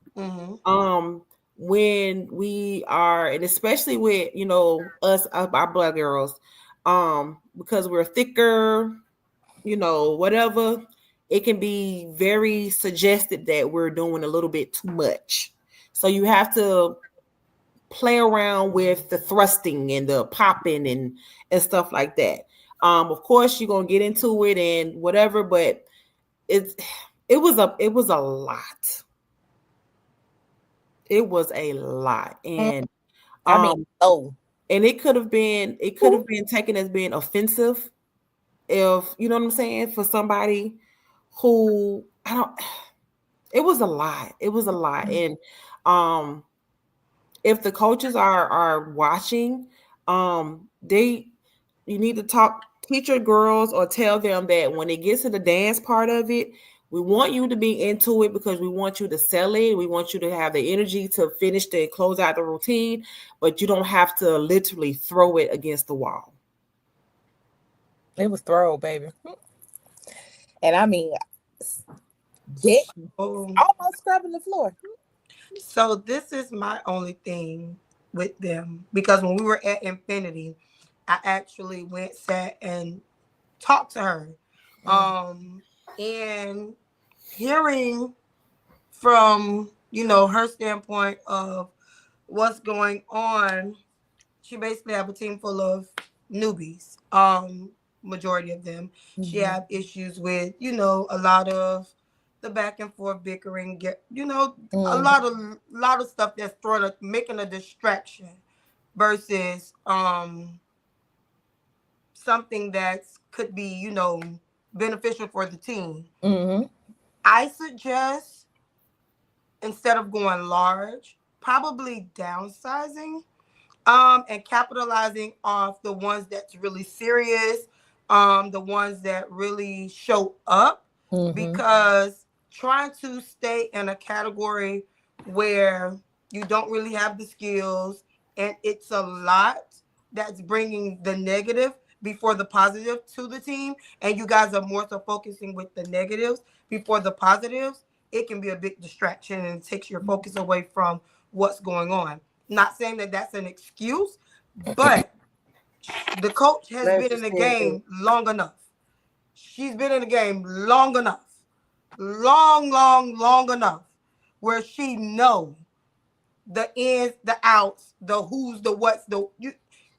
When we are, and especially with us, our Black girls, because we're thicker, whatever, it can be very suggested that we're doing a little bit too much. So you have to play around with the thrusting and the popping and stuff like that. Of course, you're gonna get into it and whatever, but it was a lot. It was a lot, and and it could have been taken as being offensive, if you know what I'm saying, for somebody who it was a lot. It was a lot, and if the coaches are watching, you need to teach your girls or tell them that when it gets to the dance part of it, we want you to be into it because we want you to sell it. We want you to have the energy to finish and close out the routine, but you don't have to literally throw it against the wall. It was throw, baby. And I mean, almost scrubbing the floor. So this is my only thing with them, because when we were at Infinity, I actually sat and talked to her. And hearing from, her standpoint of what's going on, she basically have a team full of newbies, majority of them. She have issues with, a lot of the back and forth bickering, a lot of stuff that's making a distraction versus something that could be, beneficial for the team. I suggest, instead of going large, probably downsizing and capitalizing off the ones that's really serious, the ones that really show up, because trying to stay in a category where you don't really have the skills and it's a lot that's bringing the negative before the positive to the team, and you guys are more so focusing with the negatives before the positives, it can be a big distraction and it takes your focus away from what's going on. Not saying that that's an excuse, but the coach has been in the game long enough. She's been in the game long enough. Long enough where she know the ins, the outs, the who's, the what's,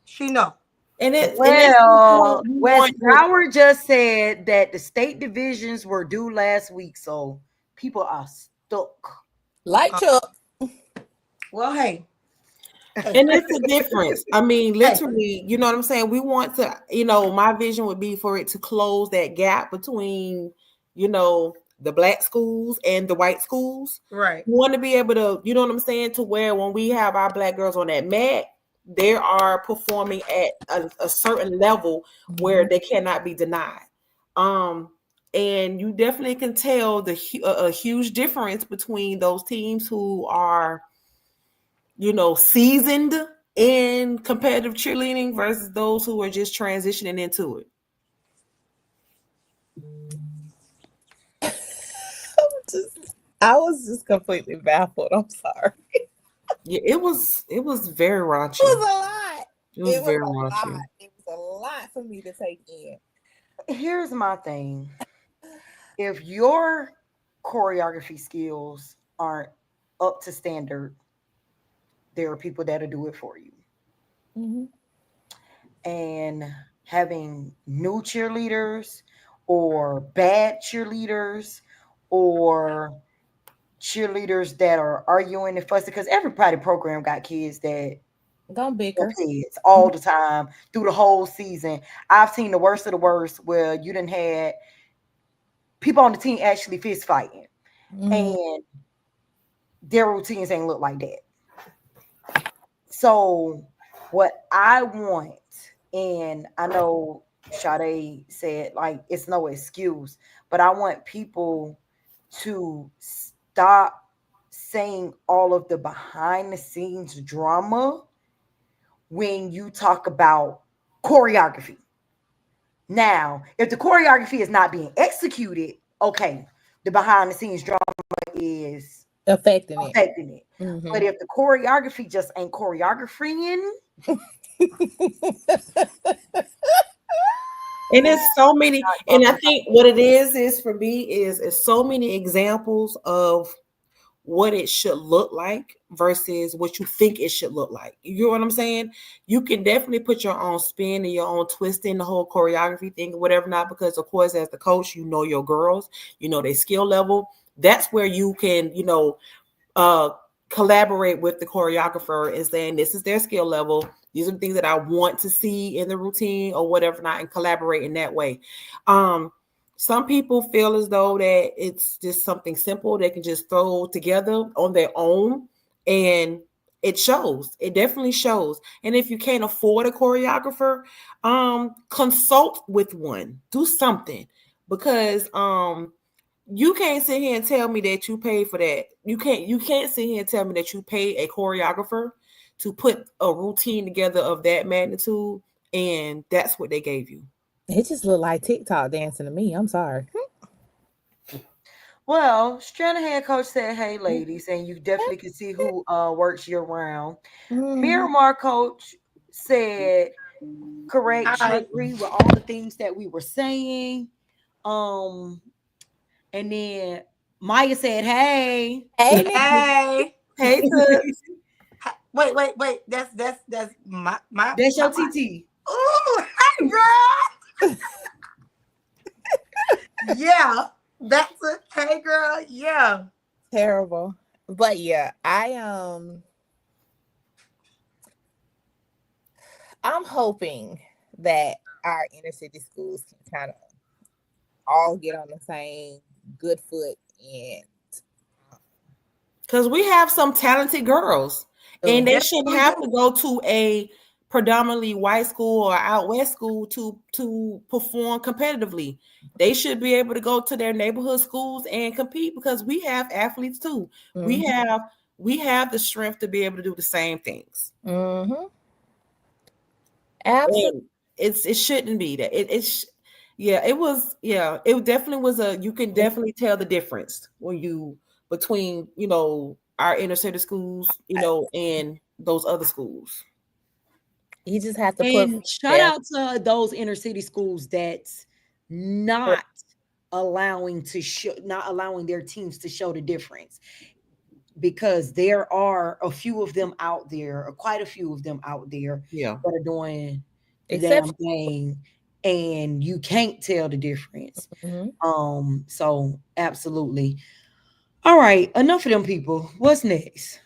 she know. And Wes Howard just said that the state divisions were due last week, so people are stuck. Like Chuck. Well, hey. And it's a difference. I mean, literally, you know what I'm saying? We want to, my vision would be for it to close that gap between, the Black schools and the white schools. Right. We want to be able to, you know what I'm saying, to where when we have our Black girls on that mat, they are performing at a certain level where they cannot be denied. And you definitely can tell a huge difference between those teams who are, seasoned in competitive cheerleading versus those who are just transitioning into it? I was just completely baffled. I'm sorry. Yeah, it was very raunchy. It was a lot. It was very a raunchy. lot. It was a lot for me to take in. Here's my thing. If your choreography skills aren't up to standard, there are people that'll do it for you. And having new cheerleaders or bad cheerleaders or cheerleaders that are arguing and fussing, because everybody program got kids that Don't bicker. kids all the time through the whole season. I've seen the worst of the worst where you done had people on the team actually fist fighting, and their routines ain't look like that. So what I want, and I know Sade said like it's no excuse, but I want people to stop saying all of the behind the scenes drama when you talk about choreography. Now, if the choreography is not being executed, okay, the behind the scenes drama is affecting it. But if the choreography just ain't choreographing, and it's so many, and I think what it is for me is so many examples of what it should look like versus what you think it should look like. You know what I'm saying? You can definitely put your own spin and your own twist in the whole choreography thing or whatever, not because, of course, as the coach, you know your girls, you know their skill level. That's where you can, collaborate with the choreographer and saying this is their skill level. These are the things that I want to see in the routine or whatever, not, and collaborate in that way. Some people feel as though that it's just something simple they can just throw together on their own, and it shows. It definitely shows. And if you can't afford a choreographer, consult with one. Do something, because you can't sit here and tell me that you paid for that. You can't sit here and tell me that you paid a choreographer to put a routine together of that magnitude, and that's what they gave you. It just looked like TikTok dancing to me. I'm sorry. Well, Stranahan coach said, "Hey, ladies," and you definitely can see who works year round. Miramar coach said, "Correct. She agree with all the things that we were saying." And then Maya said, "Hey, Hey. Wait. That's my that's your TT." Ooh, hey girl. Yeah, that's a hey girl. Yeah, Terrible. But yeah, I'm hoping that our inner city schools can kind of all get on the same good foot, and because we have some talented girls, and they shouldn't have to go to a predominantly white school or out west school to perform competitively. They should be able to go to their neighborhood schools and compete, because we have athletes too. We have the strength to be able to do the same things. Absolutely. It shouldn't be that. It definitely was you can definitely tell the difference between our inner city schools, and those other schools. You just have to shout out to those inner city schools that's not allowing their teams to show the difference, because there are a few of them out there, or quite a few of them out there, that are doing the damn thing, and you can't tell the difference. So absolutely. All right, enough of them people. What's next?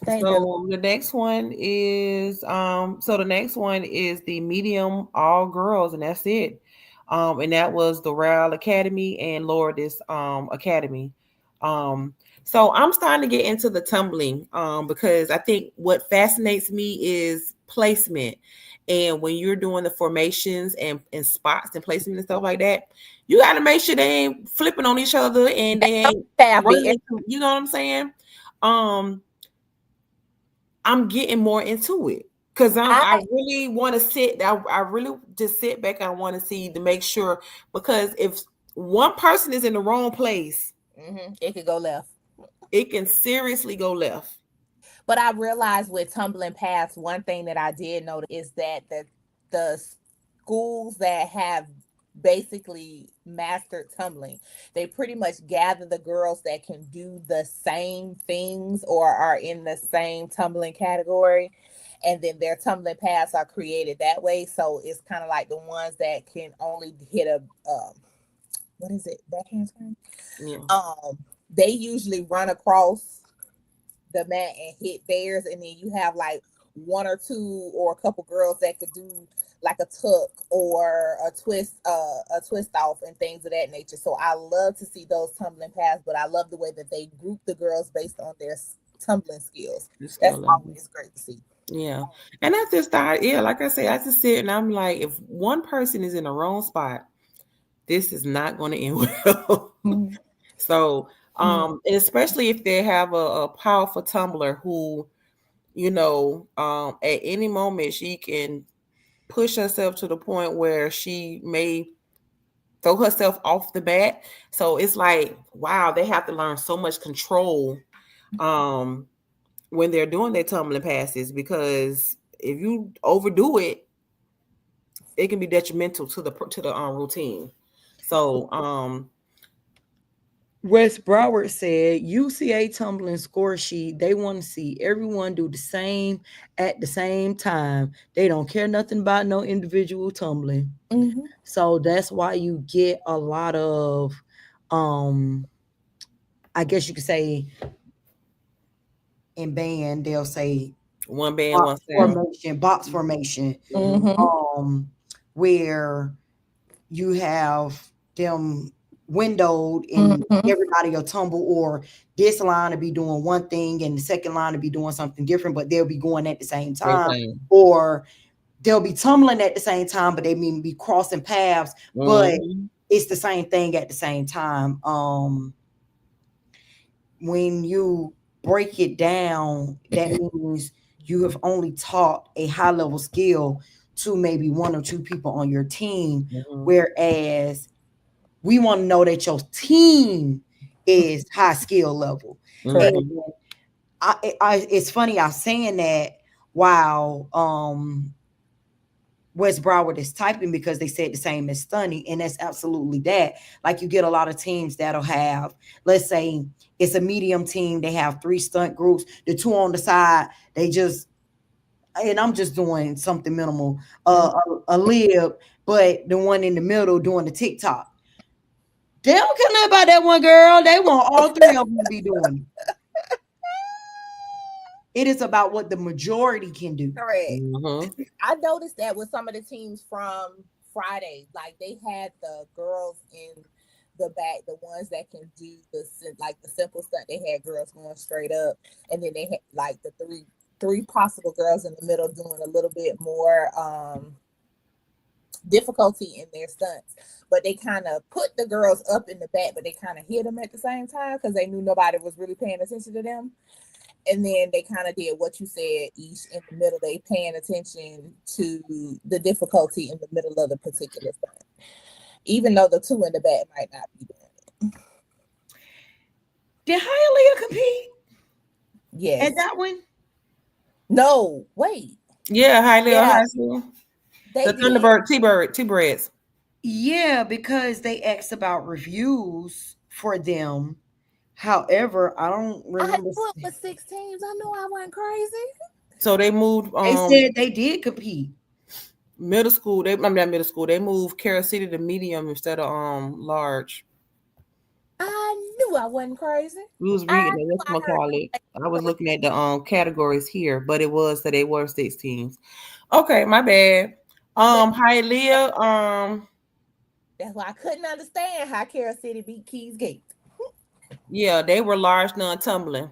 So the next one is the medium all girls, and that's it. And that was the Royal Academy and Lourdes Academy. So I'm starting to get into the tumbling because I think what fascinates me is placement. And when you're doing the formations and spots and placement and stuff like that, you got to make sure they ain't flipping on each other and they ain't running, you know what I'm saying? I'm getting more into it because I I really want to sit. I really just sit back. I want to see to make sure because if one person is in the wrong place, it could go left. it can seriously go left. But I realized with tumbling paths, one thing that I did notice is that the schools that have basically mastered tumbling, they pretty much gather the girls that can do the same things or are in the same tumbling category, and then their tumbling paths are created that way. So it's kind of like the ones that can only hit a what is it, backhand turn? Yeah. They usually run across the mat and hit theirs, and then you have like one or two or a couple girls that could do like a tuck or a twist off and things of that nature. So I love to see those tumbling paths, but I love the way that they group the girls based on their tumbling skills. That's always great to see. Yeah. And I just thought, yeah, like I say, I just sit and I'm like, if one person is in the wrong spot, this is not going to end well. So, and especially if they have a powerful tumbler who, you know, at any moment she can push herself to the point where she may throw herself off the bat. So it's like, wow, they have to learn so much control when they're doing their tumbling passes, because if you overdo it, it can be detrimental to the routine. So Wes Broward said UCA tumbling score sheet, they want to see everyone do the same at the same time. They don't care nothing about no individual tumbling. So that's why you get a lot of I guess you could say in band they'll say one band, one formation, box formation, where you have them windowed and everybody will tumble, or this line will be doing one thing and the second line will be doing something different, but they'll be going at the same time, or they'll be tumbling at the same time, but they may be crossing paths, but it's the same thing at the same time. When you break it down, that means you have only taught a high level skill to maybe one or two people on your team, whereas we want to know that your team is high skill level. And it's funny I'm saying that while Wes Broward is typing, because they said the same as Stunny, and that's absolutely that. Like, you get a lot of teams that'll have, let's say it's a medium team, they have 3 stunt groups, the 2 on the side, they just, and I'm just doing something minimal, a lib, but the one in the middle doing the TikTok. They don't care nothing about that one girl. They want all 3 of them to be doing it. It is about what the majority can do. Correct. I noticed that with some of the teams from Friday, like they had the girls in the back, the ones that can do the simple stunt. They had girls going straight up, and then they had like the three possible girls in the middle doing a little bit more difficulty in their stunts. But they kind of put the girls up in the back, but they kind of hit them at the same time because they knew nobody was really paying attention to them. And then they kind of did what you said, each in the middle. They paying attention to the difficulty in the middle of the particular stunt, even though the 2 in the back might not be doing it. Did Hialeah compete? Yes. And that one? No, wait. Yeah, Hialeah High School. The Thunderbird T-Birds. Yeah, because they asked about reviews for them. However, I don't remember. I with 6 teams. I know I went crazy. So they moved. They said they did compete. Middle school. They moved Carol City to medium instead of large. I knew I wasn't crazy. We was reading it. That's what I call it. I was looking at the categories here, but it was that they were 6 teams. Okay, my bad. Hialeah. That's why I couldn't understand how Carol City beat Keys Gate. Yeah, they were large non-tumbling.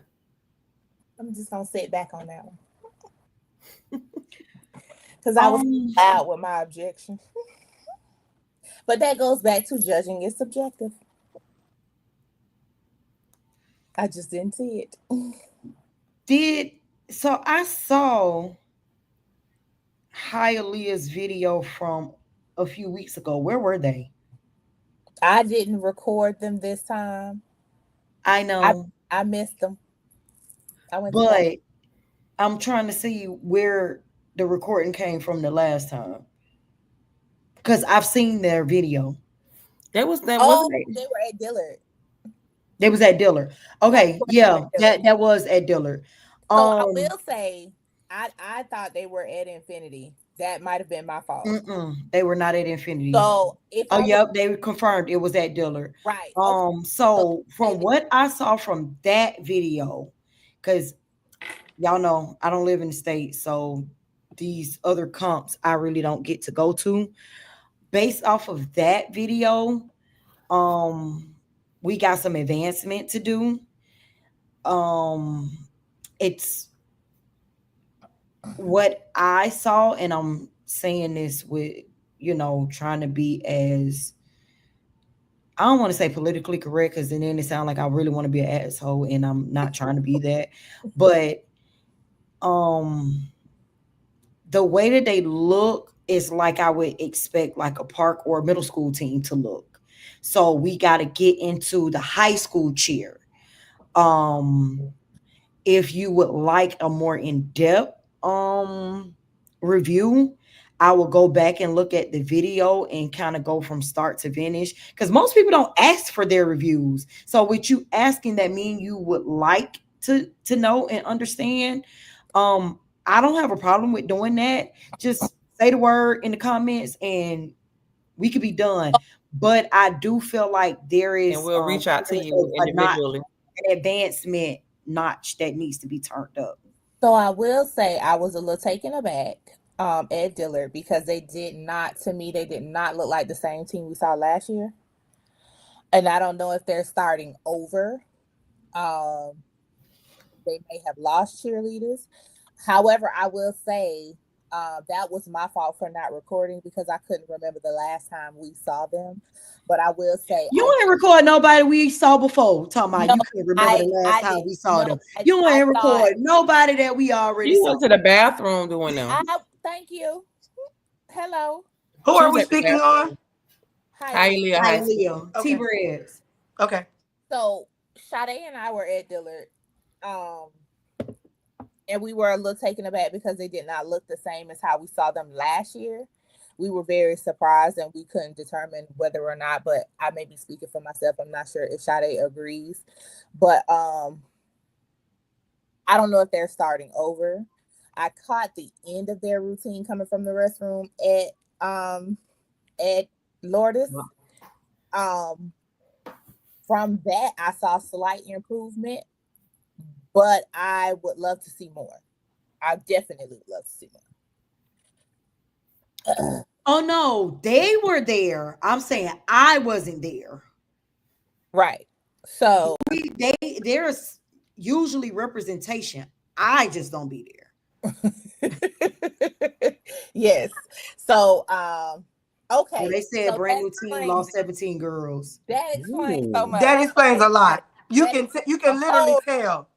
I'm just gonna sit back on that one because I was loud with my objection. But that goes back to judging is subjective. I just didn't see it. Did So I saw Hialeah's video from a few weeks ago. Where were they? I didn't record them this time. I I know, I missed them. I went to bed. but I'm trying to see where the recording came from the last time because I've seen their video. That Oh, wasn't it. they were at Dillard. They was at Diller. That's Okay, right, they were yeah, at Dillard. that was at Diller. So I Um, will say, I thought they were at Infinity. That might have been my fault. they were not at Infinity. So if Oh, I was yep, they confirmed it was at Diller. right, okay. So So from maybe what I saw from that video, because y'all know I don't live in the States, so these other comps I really don't get to go to. Based off of that video, um, we got some advancement to do. Um, it's what I saw, and I'm saying this with, trying to be as, I don't want to say politically correct because then it sounds like I really want to be an asshole, and I'm not trying to be that. But um the way that they look is like I would expect like a park or middle school team to look. So we got to get into the high school cheer. Um if you would like a more in-depth review, I will go back and look at the video and kind of go from start to finish because most people don't ask for their reviews. So with you asking, that mean you would like to know and understand. I don't have a problem with doing that. Just say the word in the comments and we could be done. But I do feel like there And is we'll reach out to you not individually. an advancement notch that needs to be turned up. so I will say I was a little taken aback at Dillard because they did not to me they did not look like the same team we saw last year. And I don't know if they're starting over. Um they may have lost cheerleaders. However, I will say that was my fault for not recording because I couldn't remember the last time we saw them. But I will say You ain't record nobody we saw before. Talking about no, you can't remember the last I time did we saw no, them. You I ain't thought record nobody that we already You saw. went to the bathroom doing them. thank you. Hello. Who She are was we at the speaking bathroom. on? Hi. Hialeah Hi, High School. Leo. Okay. T-Breads. Okay. So Sade and I were at Dillard. Um and we were a little taken aback because they did not look the same as how we saw them last year. We were very surprised and we couldn't determine whether or not, but I may be speaking for myself. I'm not sure if Sade agrees. But I don't know if they're starting over. I caught the end of their routine coming from the restroom at Lourdes. Um from that I saw slight improvement, but I would love to see more. I definitely would love to see more. Oh no, they were there. I'm saying I wasn't there. Right. So There's usually representation. I just don't be there. yes. So okay. Well, they said So brand that new team explains, lost 17 girls. that explains so Ooh. much. That explains a lot. You That can explains you can a literally whole- tell.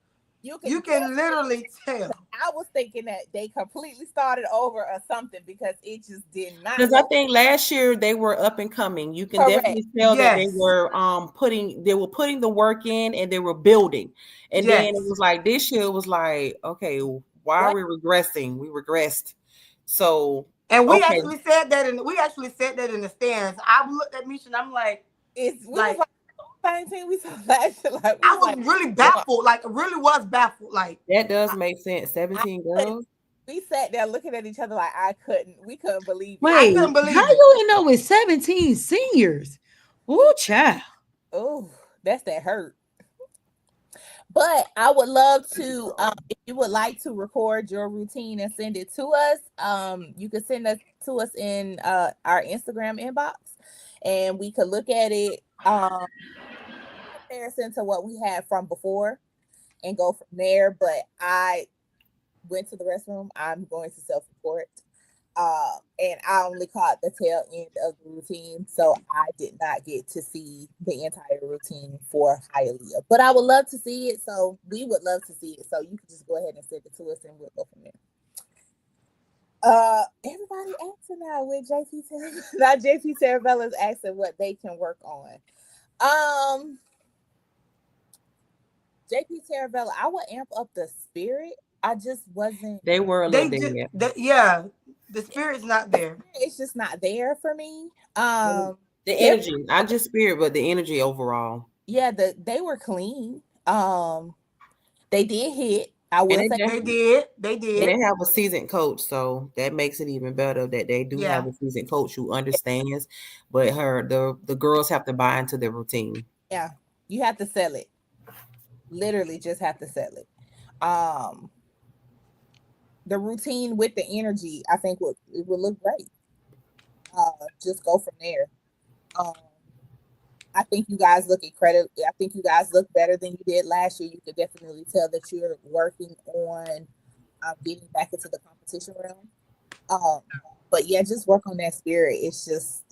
You can literally tell. I was thinking that they completely started over or something because it just did not. Because I think last year they were up and coming. You can Correct. definitely tell that they Yes. were putting the work in and they were building. And then it Yes. was like this year it was like, okay, why are we regressing? We regressed. So And we okay. actually said that in the stands. I looked at Misha and I'm like, It's we like- was like the same team we saw last year. Like, I was really baffled. Like, really was baffled. Like, That does make sense. 17 girls. we sat there looking at each other like we couldn't believe it. Wait, couldn't believe how it. you end up with 17 seniors? Ooh, child. Oh, that's that hurt. But I would love to, if you would like to record your routine and send it to us, you could send it to us in our Instagram inbox, and we could look at it comparison to what we had from before and go from there. But I went to the restroom. I'm going to self-report. And I only caught the tail end of the routine, so I did not get to see the entire routine for Hialeah. But I would love to see it, so we would love to see it. So you can just go ahead and send it to us, and we'll go from there. Everybody asking now with JP Terravella. Now JP Terravella is asking what they can work on. JP Terravella, I would amp up the spirit. I just wasn't. They were a little dead. Yeah, the spirit's not there. It's just not there for me. The energy, not just spirit, but the energy overall. Yeah, they were clean. They did hit. I will say they did. They didn't have a seasoned coach, so that makes it even better that they do have a seasoned coach who understands. But the girls have to buy into their routine. Yeah, you have to sell it. Literally, just have to sell it. The routine with the energy, I think it would look great. Just go from there. I think you guys look incredible. I think you guys look better than you did last year. You could definitely tell that you're working on getting back into the competition realm. But yeah, just work on that spirit. It's just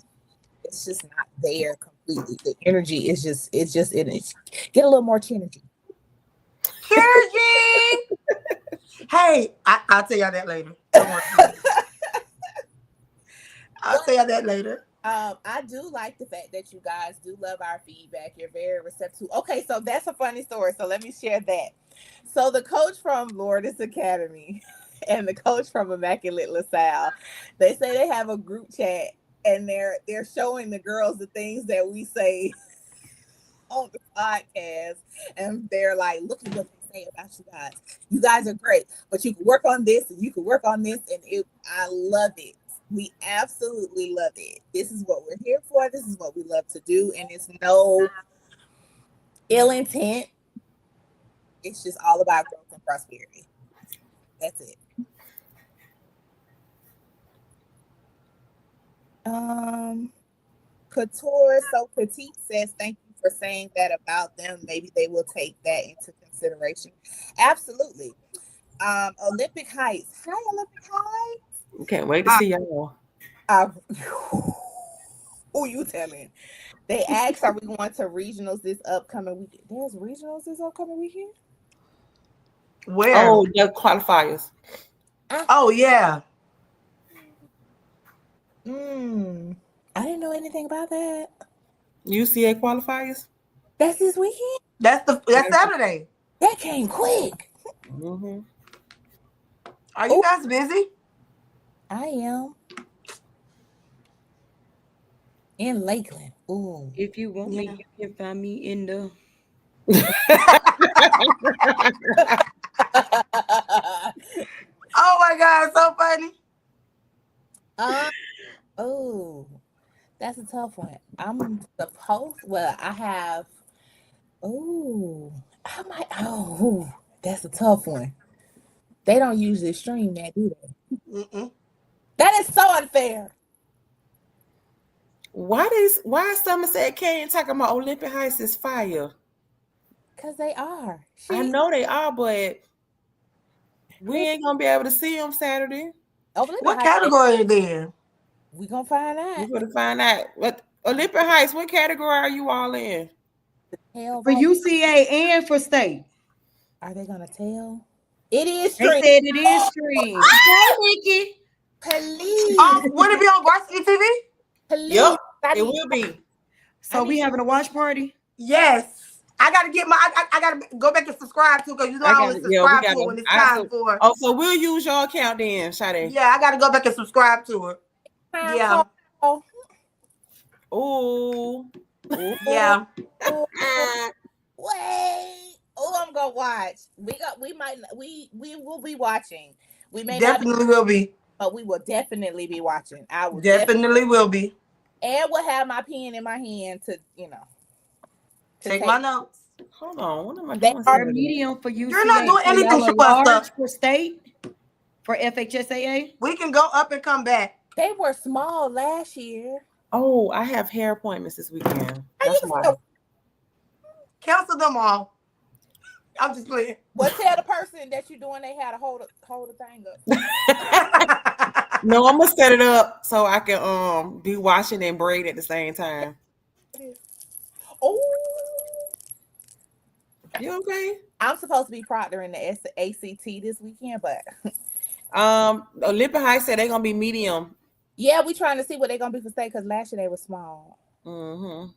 not there completely. The energy is just energy. Get a little more energy. Energy. Hey, I'll tell y'all that later. Don't worry. I'll tell y'all that later. I do like the fact that you guys do love our feedback. You're very receptive. Okay, so that's a funny story. So let me share that. So the coach from Lourdes Academy and the coach from Immaculate LaSalle, they say they have a group chat and they're showing the girls the things that we say on the podcast, and they're like, look at what they say about you guys. You guys are great, but you can work on this and you can work on this, and I love it. We absolutely love it. This is what we're here for. This is what we love to do. And it's no ill intent. It's just all about growth and prosperity. That's it. Couture So Petite says, thank you for saying that about them. Maybe they will take that into consideration. Absolutely. Olympic Heights. Hi, Olympic Heights. Can't wait to see y'all. Who you telling? They asked, are we going to regionals this upcoming weekend? There's regionals this upcoming weekend? Where? Oh, the qualifiers. Oh, yeah. I didn't know anything about that. UCA qualifiers? That's this weekend? That's Saturday. That came quick. Mm-hmm. Are you guys busy? I am. In Lakeland. Ooh. If you want me, you can find me in the. Oh my God, so funny. Oh, that's a tough one. I'm supposed. Well, I have. Oh, I might. Oh, that's a tough one. They don't usually stream that, do they? Mm-mm. That is so unfair. Why Somerset Canyon talking about Olympic Heights is fire? Because they are. I know they are, but we ain't gonna be able to see them Saturday. What category are they in? We gonna find out. We're gonna find out. What Olympic Heights? What category are you all in? For UCA and for state. Are they gonna tell? It is They streamed. said it is streamed. Hey, Nikki. Please. Would it be on Varsity TV? Please. Yep, it will be. So we having a watch party? Yes. I gotta get I gotta go back and subscribe to, because you know I only subscribe to it when it's time for. Oh, so we'll use your account then, Sade. Yeah, I gotta go back and subscribe to it. Yeah. Oh. Yeah. Wait. Oh, I'm gonna watch. We will be watching. We may Definitely will be. But we will definitely be watching. I will definitely will be. And will have my pen in my hand to, take my notes. Hold on. What am I They doing? are medium for UCA. You're not doing anything for large for state for FHSAA. We can go up and come back. They were small last year. Oh, I have hair appointments this weekend. That's why. Cancel them all. I'm just playing. Well, tell the person that you're doing they had to hold the thing up. No, I'm gonna set it up so I can be washing and braid at the same time. Oh, You okay? I'm supposed to be proctoring the ACT this weekend, but Olympic High said they're gonna be medium. yeah, we trying to see what they're gonna be for state because last year they were small. Mm-hmm.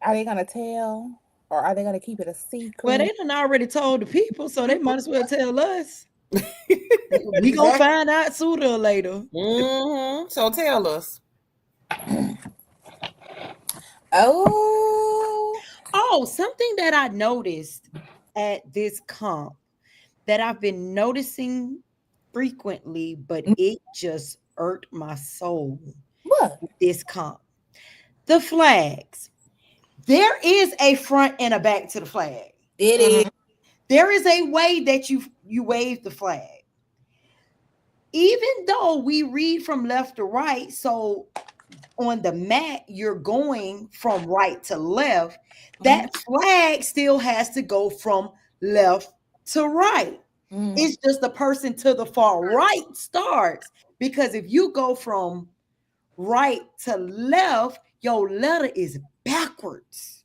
Are they gonna tell, or are they gonna keep it a secret? Well, they done already told the people, so they might as well tell us. We gonna find out sooner or later. Mm-hmm. So tell us. Oh, something that I noticed at this comp that I've been noticing frequently, but it just irked my soul. What? With this comp, the flags. There is a front and a back to the flag. It is. There is a way that you wave the flag. Even though we read from left to right, so on the mat you're going from right to left, that flag still has to go from left to right. It's just the person to the far right starts, because if you go from right to left, your letter is backwards.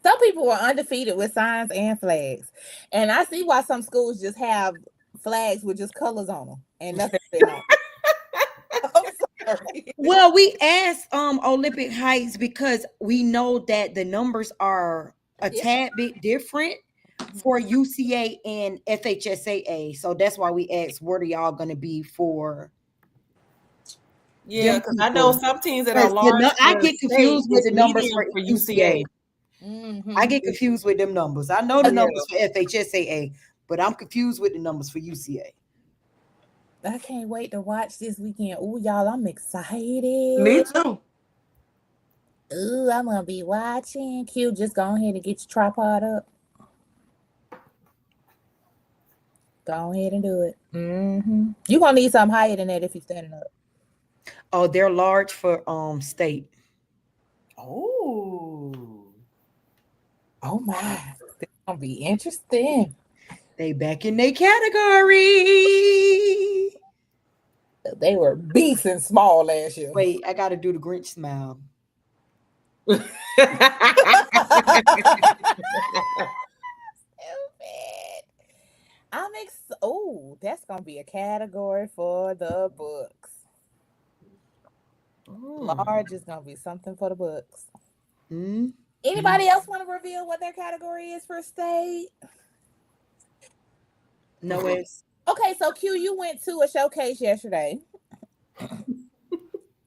Some people were undefeated with signs and flags, and I see why some schools just have flags with just colors on them and nothing else. I'm sorry. Well, we asked Olympic Heights because we know that the numbers are a tad bit different for UCA and FHSAA, so that's why we asked what are y'all going to be for. Yeah, because I know some teams that are large. I get confused with the numbers for UCA. I get confused with them numbers. I know the numbers for FHSAA, but I'm confused with the numbers for UCA. I can't wait to watch this weekend. Ooh, y'all, I'm excited. Me too. Ooh, I'm gonna be watching. Q, just go ahead and get your tripod up. Go ahead and do it. You're gonna need something higher than that if you're standing up. Oh, they're large for state. Oh my, it's gonna be interesting. They back in their category. They were beefing small last year. Wait, I gotta do the Grinch smile. Oh, that's gonna be a category for the books. Large is gonna be something for the books. Anybody else want to reveal what their category is for state? No, it's okay. So Q, you went to a showcase yesterday.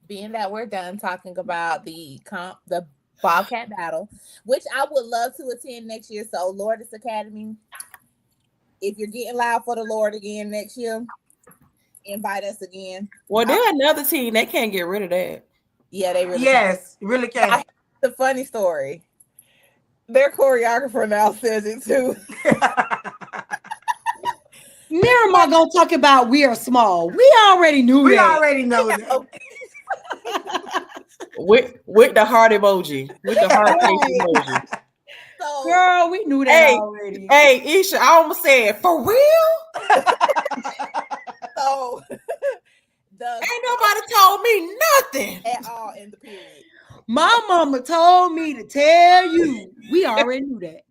Being that we're done talking about the Bobcat battle, which I would love to attend next year. So Lourdes Academy, if you're getting loud for the Lord again next year, invite us again. Well, they're another team. They can't get rid of that. Yeah, they really really can. The funny story. Their choreographer now says it too. Miramar gonna talk about we are small. We already knew we that. already know that. with the heart emoji. With the heart face emoji. So, girl, we knew that already. Hey, Isha, I almost said, for real? So ain't nobody told me nothing at all in the period. My mama told me to tell you. We already knew that.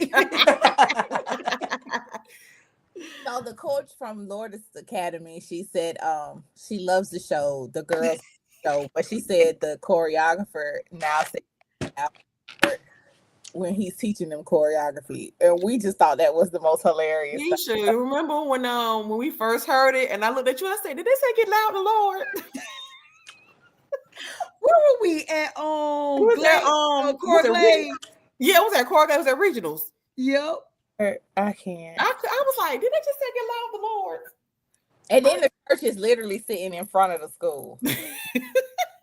So the coach from Lourdes Academy, she said she loves the show, the girls show, but she said the choreographer now said when he's teaching them choreography, and we just thought that was the most hilarious. You should remember when we first heard it, and I looked at you and I said, "Did they say get loud, the Lord?" Where were we at? Was that Court Lake? Yeah, it was at Court Lake. It was at Regionals. Yep. I can't. I was like, did they just say get loud, the Lord? And then the church is literally sitting in front of the school.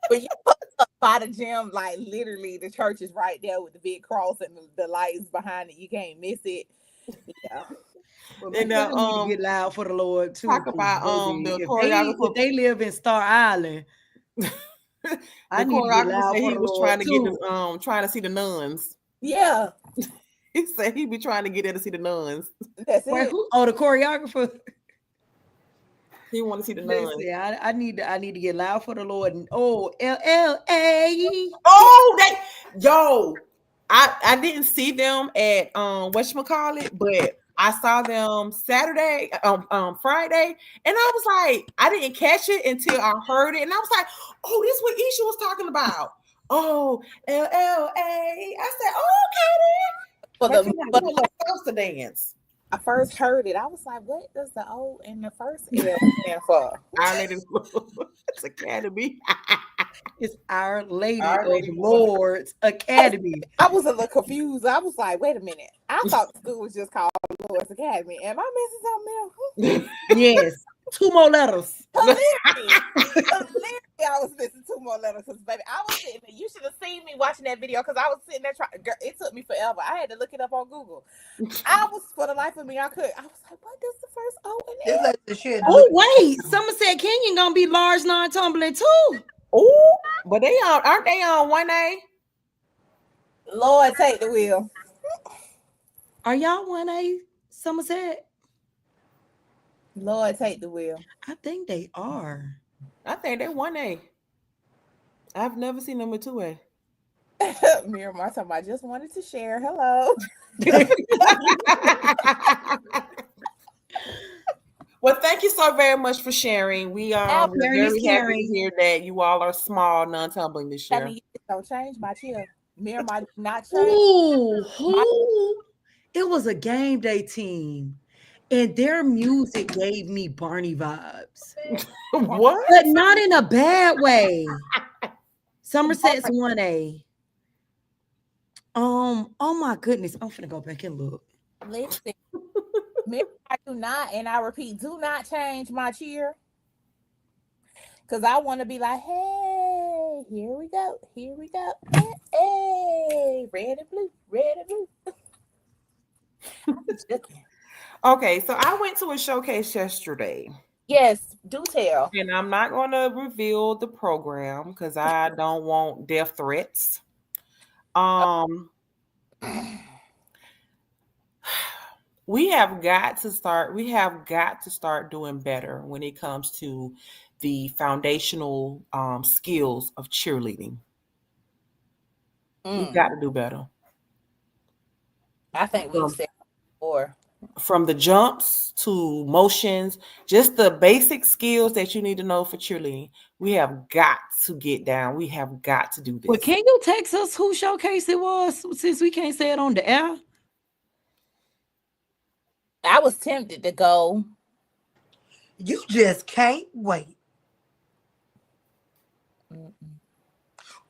When you put up by the gym, like literally the church is right there with the big cross and the lights behind it. You can't miss it. Yeah. Well, and need to get loud for the Lord too. Talk about the choreographer. If they live in Star Island. I need to get loud for he was trying to get the, trying to see the nuns. Yeah. He said he'd be trying to get in to see the nuns. That's it. The choreographer. He want to see the nun. Listen, I need to get loud for the Lord. And LLA. I didn't see them at whatchamacallit, but I saw them Saturday, Friday, and I was like, I didn't catch it until I heard it, and I was like, oh, this is what Isha was talking about. Oh, LLA. I said, oh, okay. For Then. the Salsa dance. I first heard it, I was like, what does the O in the first L stand for? Our Lady it's Academy. It's Our Lady Our of Lady Lords Academy. I was a little confused. I was like, wait a minute. I thought the school was just called Lord's Academy. Am I missing something else? Yes. 2 more letters. Literally, I was missing 2 more letters because, baby, I was sitting there. You should have seen me watching that video because I was sitting there trying. Girl, it took me forever. I had to look it up on Google. I was, for the life of me, I was like, what does the first O in It's there? like the shit. Oh, wait. Somerset Canyon gonna be large non-tumbling too. Oh, but aren't they on 1A? Lord, take the wheel. Are y'all 1A Somerset? Lord, take the wheel. I think they are. I think they're 1A. I've never seen them with 2A. Miramar talking about, I just wanted to share. Hello. Well, thank you so very much for sharing. We are Sharing very is happy caring. to hear that you all are small, non-tumbling this I year. mean, don't change my chill. Miramar did not change. Ooh, who? It was a game day team, and their music gave me Barney vibes, What? but not in a bad way. Somerset's 1A. Oh my goodness, I'm finna go back and look. Listen, I do not, and I repeat, do not change my cheer. Because I want to be like, hey, here we go. Hey, red and blue. Okay, so I went to a showcase yesterday, Yes, do tell. and I'm not going to reveal the program because I don't want death threats. We have got to start doing better when it comes to the foundational skills of cheerleading. We've got to do better. I think we've said before. From the jumps to motions, just the basic skills that you need to know for cheerleading. We have got to get down. We have got to do this. Well, can you text us who showcase it was since we can't say it on the air? I was tempted to go. You just can't wait.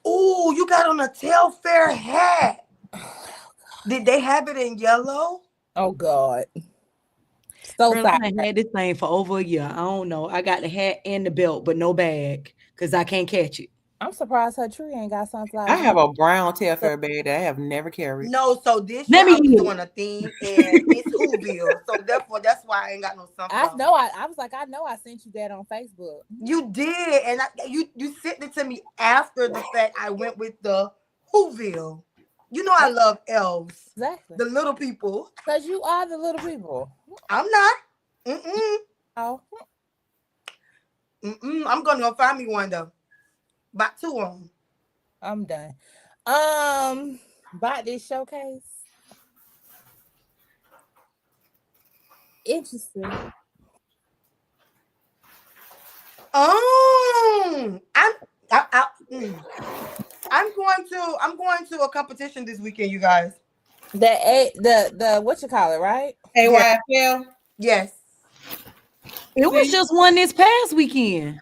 Oh, you got on a Telfair hat. Did they have it in yellow? Oh, God. So Girl, I sorry. done had this thing for over a year. I don't know. I got the hat and the belt, but no bag because I can't catch it. I'm surprised her tree ain't got sunflower. I have a brown Telfair bag that I have never carried. No, so this Let year me I was hear. doing a theme and it's Whoville. So therefore, that's why I ain't got no sunflower. I know. I was like, I know I sent you that on Facebook. You did, and you sent it to me after the fact I went with the Whoville. You know I love elves, Exactly. the little people. Because you are the little people. I'm not. Mm-mm. Oh, Mm-mm. I'm gonna go find me one though. About 2 of them. I'm done. About this showcase. Interesting. I'm going to a competition this weekend, you guys. The what you call it, right? AYFL. Yes. It was just one this past weekend.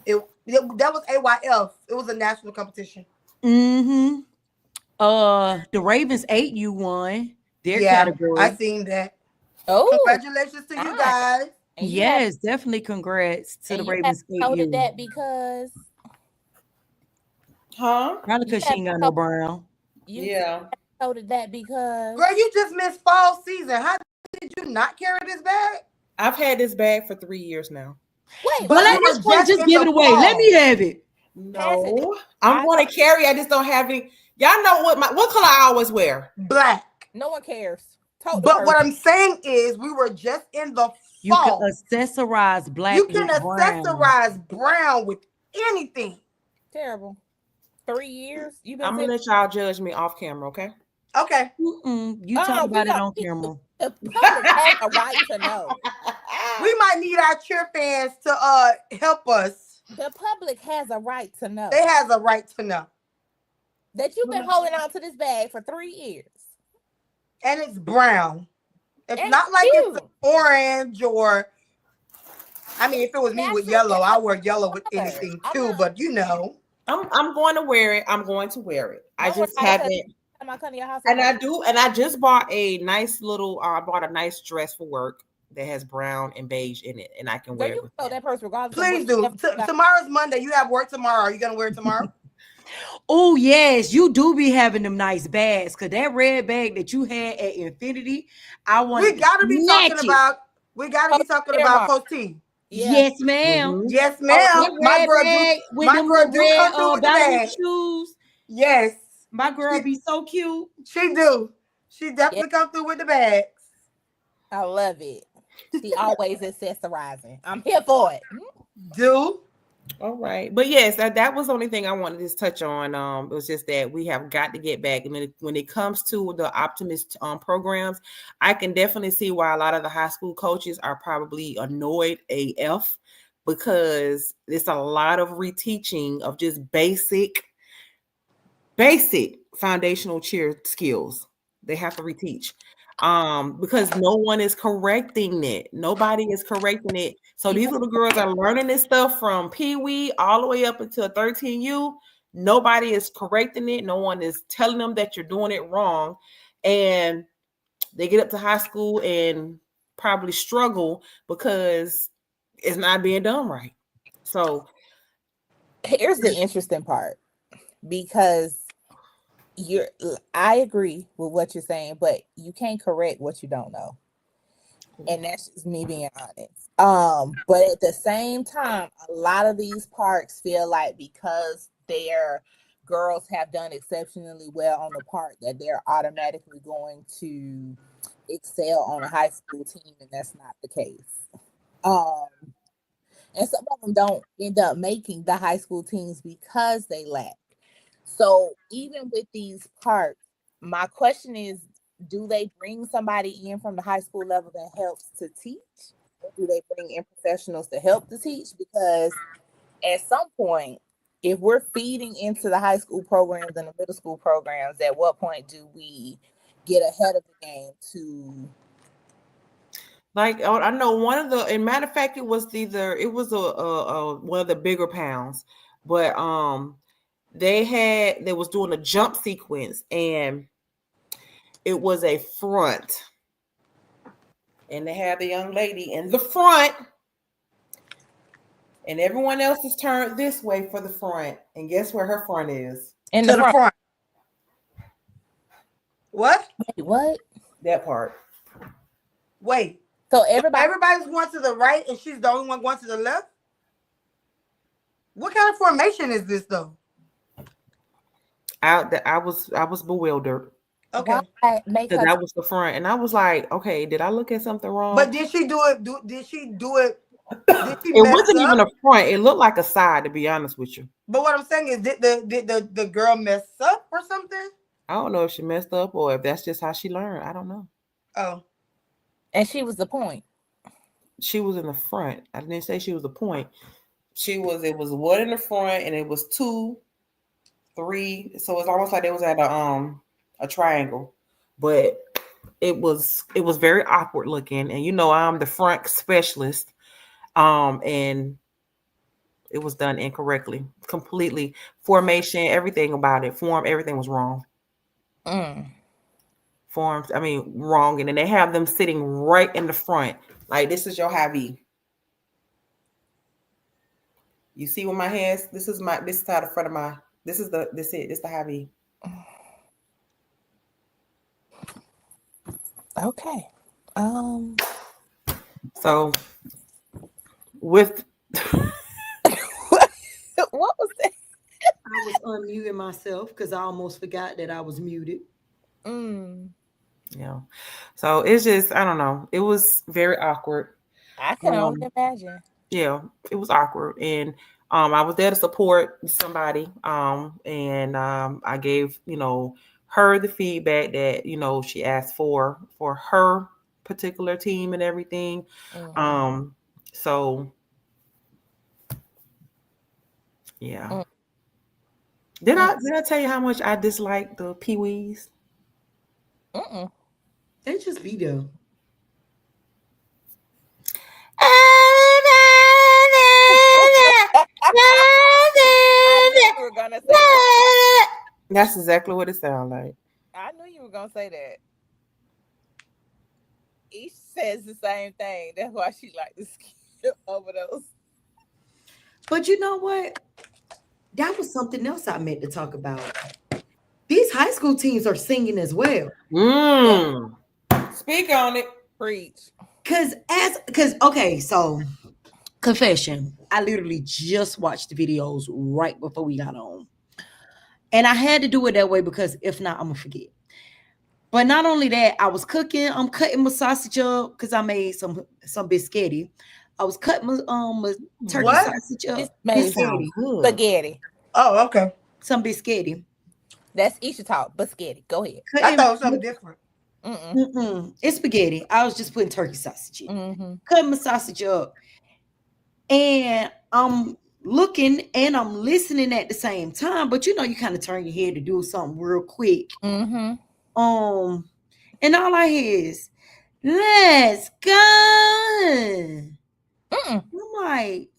That was AYF. It was a national competition. Mm-hmm. The Ravens 8U won their category. I seen that. Oh, Congratulations to you guys. and you Yes, definitely congrats to and the you Ravens voted 8U. that because Huh? Probably because she ain't got no brown. you Yeah. voted that because Girl, you just missed fall season. How did you not carry this bag? I've had this bag for 3 years now. wait, Well, But at it this was point, just just in give the it away. fall. Let me have it. No, I'm going to carry. I just don't have any. Y'all know what color I always wear. Black. no one cares. Told the But what person. I'm saying is we were just in the You can false. accessorize black You can with brown. accessorize brown with anything. Terrible. 3 years. You've been I'm gonna let y'all judge me off camera, okay? Okay. You talk about it on camera. The public has a right to know. We might need our cheer fans to help us. The public has a right to know They has a right to know. that you've been holding on to this bag for 3 years. And it's brown. It's And not it's like cute. it's orange or I mean, if it was me with Natural- yellow, I wear yellow with color. anything I'm too, not- but you know. I'm going to wear it. I'm going to wear it. I Don't worry just about it, haven't. I'm not coming to your house. And I do, and I just bought a nice little. I bought a nice dress for work that has brown and beige in it, and I can So wear you it. can with tell that. that person regardless. Please of what do. you have- Tomorrow's Monday. You have work tomorrow. Are you gonna wear it tomorrow? Oh yes, you do be having them nice bags. Cause that red bag that you had at Infinity, I want. We gotta be talking about. We gotta be talking about Coach T. Yeah. Yes, ma'am. Mhm. Yes, That ma'am. My red girl bag do. with My them girl little do red come through with the ballet bag. shoes. Yes, My girl be so cute. she do. She definitely come through with the bags. I love it. She always accessorizing. I'm here for it. Do. All right, but yes, that was the only thing I wanted to touch on. It was just that we have got to get back. I mean, when it comes to the Optimist programs, I can definitely see why a lot of the high school coaches are probably annoyed AF because it's a lot of reteaching of just basic foundational cheer skills. They have to reteach because no one is correcting it. Nobody is correcting it. So these little girls are learning this stuff from Pee-wee all the way up until 13U. Nobody is correcting it. No one is telling them that you're doing it wrong. And they get up to high school and probably struggle because it's not being done right. So Here's the interesting part because I agree with what you're saying, but you can't correct what you don't know. And that's just me being honest. But at the same time, a lot of these parks feel like because their girls have done exceptionally well on the park that they're automatically going to excel on a high school team, and that's not the case. And some of them don't end up making the high school teams because they lack. So even with these parks, my question is, do they bring somebody in from the high school level that helps to teach? Or do they bring in professionals to help to teach? Because at some point, if we're feeding into the high school programs and the middle school programs, at what point do we get ahead of the game to? like I know one of the, and matter of fact, it was a one of the bigger pounds, but they was doing a jump sequence and it was a front, and they had the young lady in the front, and everyone else is turned this way for the front, and guess where her front is? In To the front. What? Wait, what? That part. Wait. So everybody's going to the right and she's the only one going to the left? What kind of formation is this though? I was bewildered. Okay. make Because her that was the front, and I was like, okay, did I look at something wrong? But did she do it? Did she do it? Did she it mess wasn't up? even a front. It looked like a side, to be honest with you. But what I'm saying is, did the girl mess up or something? I don't know if she messed up or if that's just how she learned. I don't know. Oh. and she was the point. She was in the front. I didn't say she was the point. It was one in the front and it was 2, 3. So it's almost like they was at a triangle. But it was very awkward looking. And you know, I'm the front specialist. And it was done incorrectly, completely. Formation, everything about it, form, everything was wrong. Forms, wrong. And then they have them sitting right in the front. Like, this is your high V. You see where my hands, this is how the front of my, this is the high V. Okay. So with What was that? I was unmuting myself because I almost forgot that I was muted. yeah. So it's just, I don't know. It was very awkward. I can Um, only imagine. yeah, it was awkward, and I was there to support somebody, and I gave her the feedback that she asked for her particular team and everything. Mhm. So yeah. Mm. Did I tell you how much I dislike the Pee Wees? Mm-mm. They just be there. I knew you were gonna say that. That's exactly what it sounds like. I knew you were gonna say that. Each says the same thing. That's why she like to skip over those. But you know what? That was something else I meant to talk about. These high school teams are singing as well. Mm. Speak on it. Preach. Cause okay, so confession. I literally just watched the videos right before we got on. And I had to do it that way because if not, I'm gonna forget. But not only that, I was cooking. I'm cutting my sausage up because I made some biscotti. I was cutting my turkey What? sausage up. It's made Biscotti. Good. spaghetti. Oh, okay. Some biscotti. That's Isha talk. Biscotti. Go ahead. I thought it was something different. It's spaghetti. I was just putting turkey sausage in. Mm-hmm. Cutting my sausage up. And I'm looking and I'm listening at the same time. But you kind of turn your head to do something real quick. Mm-hmm. And all I hear is, let's go. I'm like,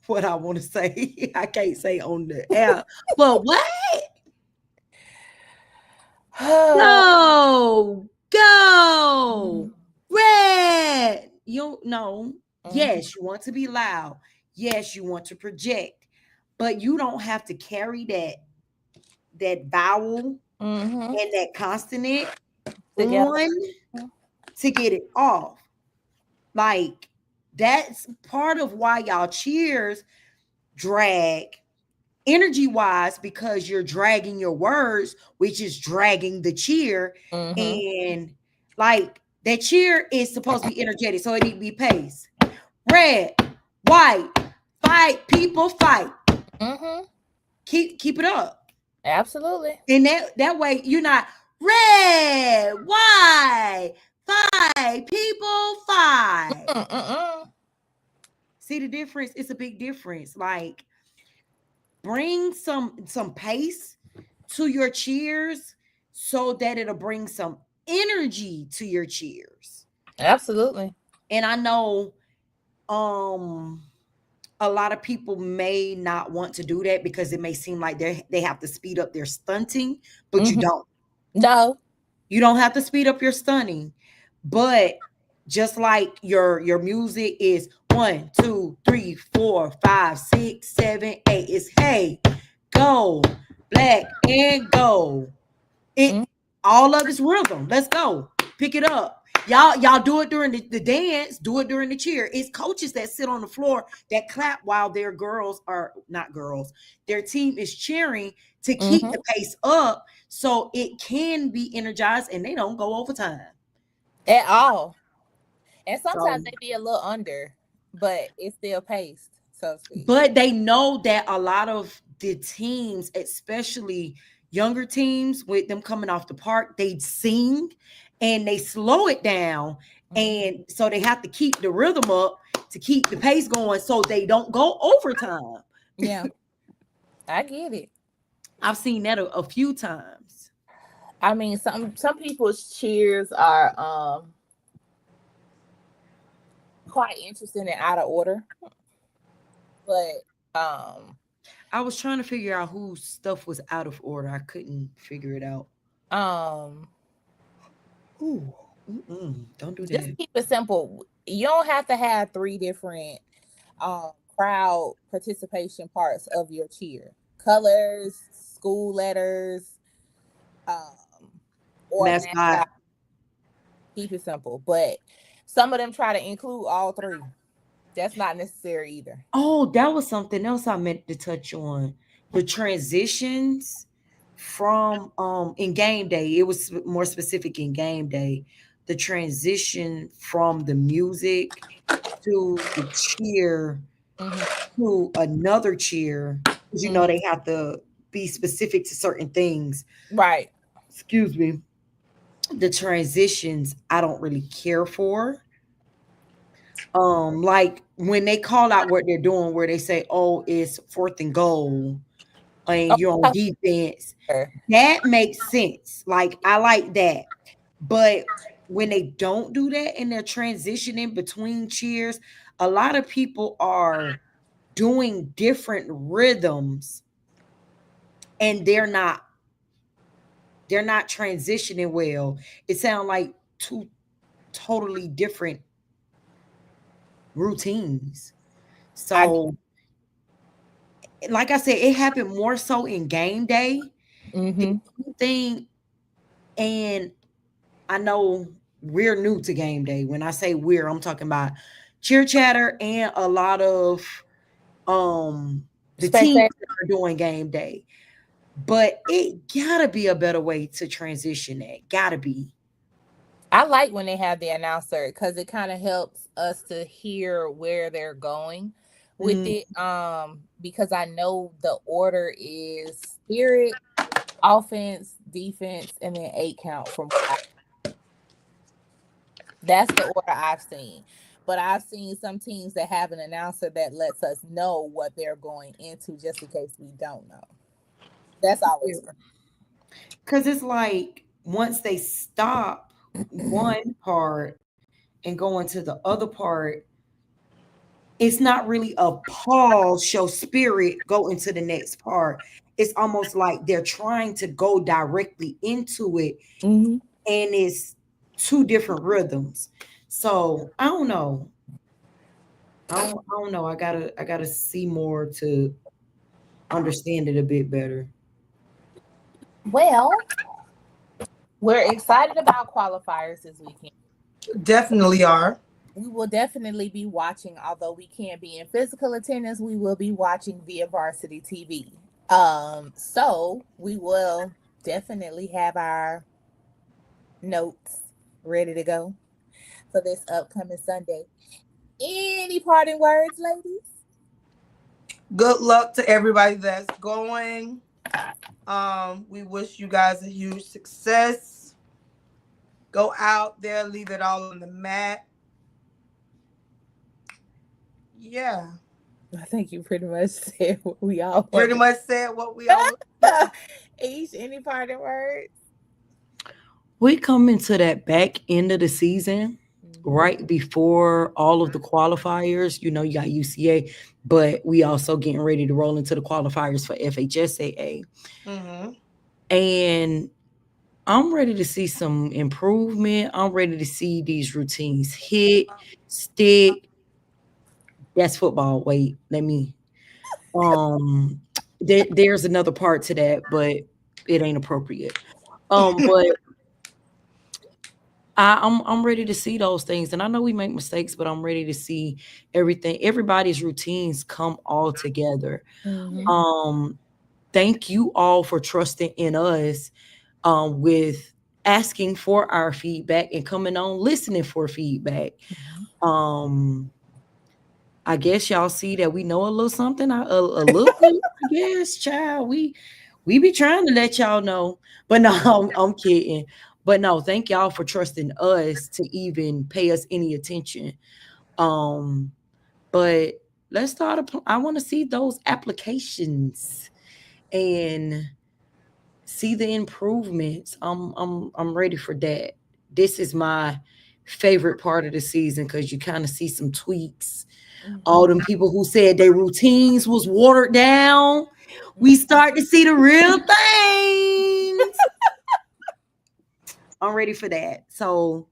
what I want to say, I can't say on the air. But what? Go, red. You know, yes, you want to be loud. Yes, you want to project, but you don't have to carry that vowel and that consonant Together. on to get it off. Like, that's part of why y'all cheers drag energy wise, because you're dragging your words, which is dragging the cheer. And like, that cheer is supposed to be energetic, so it need to be paced. Red, white, fight, people fight. Keep it up. Absolutely. And that way you're not red, white, fight, people fight. See the difference? It's a big difference. Like, bring some pace to your cheers so that it'll bring some energy to your cheers. Absolutely. And I know a lot of people may not want to do that because it may seem like they have to speed up their stunting, but you don't. No. You don't have to speed up your stunning. But just like your music is 1, 2, 3, 4, 5, 6, 7, 8. It's hey, go, black and go. All of it's rhythm. Let's go. Pick it up. Y'all do it during the dance, do it during the cheer. It's coaches that sit on the floor that clap while their girls are not girls. Their team is cheering to keep the pace up so it can be energized and they don't go overtime. At all. And sometimes they be a little under, but it's still paced, so to speak. But they know that a lot of the teams, especially younger teams, with them coming off the park, they sing and they slow it down. And so they have to keep the rhythm up to keep the pace going so they don't go overtime. Yeah. I get it. I've seen that a few times. I mean, some people's cheers are quite interesting and out of order. But I was trying to figure out whose stuff was out of order. I couldn't figure it out. Don't do that. Just keep it simple. You don't have to have 3 different crowd participation parts of your cheer. Colors, school letters, or mascot. Keep it simple. But some of them try to include all 3. That's not necessary either. Oh, that was something else I meant to touch on. The transitions from in game day. It was more specific in game day. the transition from the music to the cheer to another cheer, because they have to be specific to certain things. Right. Excuse me. The transitions I don't really care for. Like when they call out what they're doing, where they say, "Oh, it's 4th and goal," and you're on defense, that makes sense. Like I like that. But when they don't do that and they're transitioning between cheers, a lot of people are doing different rhythms and they're not transitioning well. It sounds like two totally different routines. So like I said, it happened more so in game day thing. And I know we're new to game day. When I say we're, I'm talking about cheer chatter and a lot of the teams that are doing game day. But it gotta be a better way to transition that. Gotta be. I like when they have the announcer because it kind of helps us to hear where they're going with it. Because I know the order is spirit, offense, defense, and then 8 count from that's the order I've seen. But I've seen some teams that have an announcer that lets us know what they're going into just in case we don't know. That's always because it's like once they stop one part and go into the other part, it's not really a pause, show spirit, go into the next part. It's almost like they're trying to go directly into it, and it's 2 different rhythms. So I don't know. I don't know. I gotta see more to understand it a bit better. Well, we're excited about qualifiers this weekend. Definitely are. We will definitely be watching, although we can't be in physical attendance, we will be watching via Varsity TV. So we will definitely have our notes ready to go for this upcoming Sunday. Any parting words, ladies? Good luck to everybody that's going. We wish you guys a huge success. Go out there, leave it all on the mat. Yeah. I think you pretty much said what we all pretty much said what we all Each, any parting words? We come into that back end of the season, right before all of the qualifiers. You got UCA, but we also getting ready to roll into the qualifiers for FHSAA. And I'm ready to see some improvement. I'm ready to see these routines hit, stick. That's football. Wait, let me. There's another part to that, but it ain't appropriate. But I'm ready to see those things, and I know we make mistakes, but I'm ready to see everybody's routines come all together. Thank you all for trusting in us with asking for our feedback and coming on listening for feedback. I guess y'all see that we know a little something, a little bit. I guess, child, we be trying to let y'all know, but no, I'm kidding. But no, thank y'all for trusting us to even pay us any attention. But let's start. I want to see those applications and see the improvements. I'm ready for that. This is my favorite part of the season because you kind of see some tweaks. All them people who said their routines was watered down, we start to see the real things. I'm ready for that. So,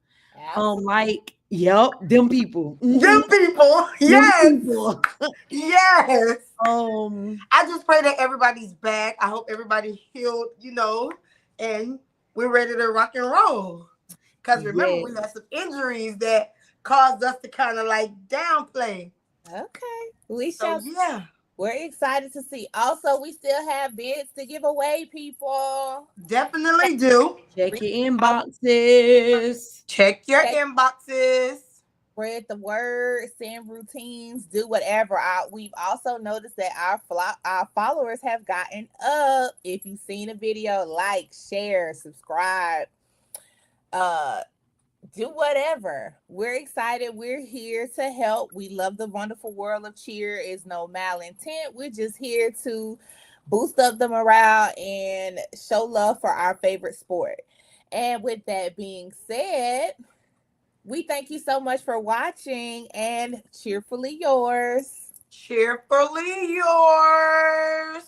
like, yep, them people. Them people. Yes. Yes. I just pray that everybody's back. I hope everybody healed, and we're ready to rock and roll. Because remember, we had some injuries that caused us to kind of like downplay. Okay. We're excited to see. Also, we still have bids to give away, people. Definitely do. Check your inboxes. Check your Check- inboxes. Spread the word, send routines, do whatever. We've also noticed that our followers have gotten up. If you've seen a video, like, share, subscribe, do whatever. We're excited. We're here to help. We love the wonderful world of cheer. Is no malintent. We're just here to boost up the morale and show love for our favorite sport. And with that being said, we thank you so much for watching, and cheerfully yours. Cheerfully yours.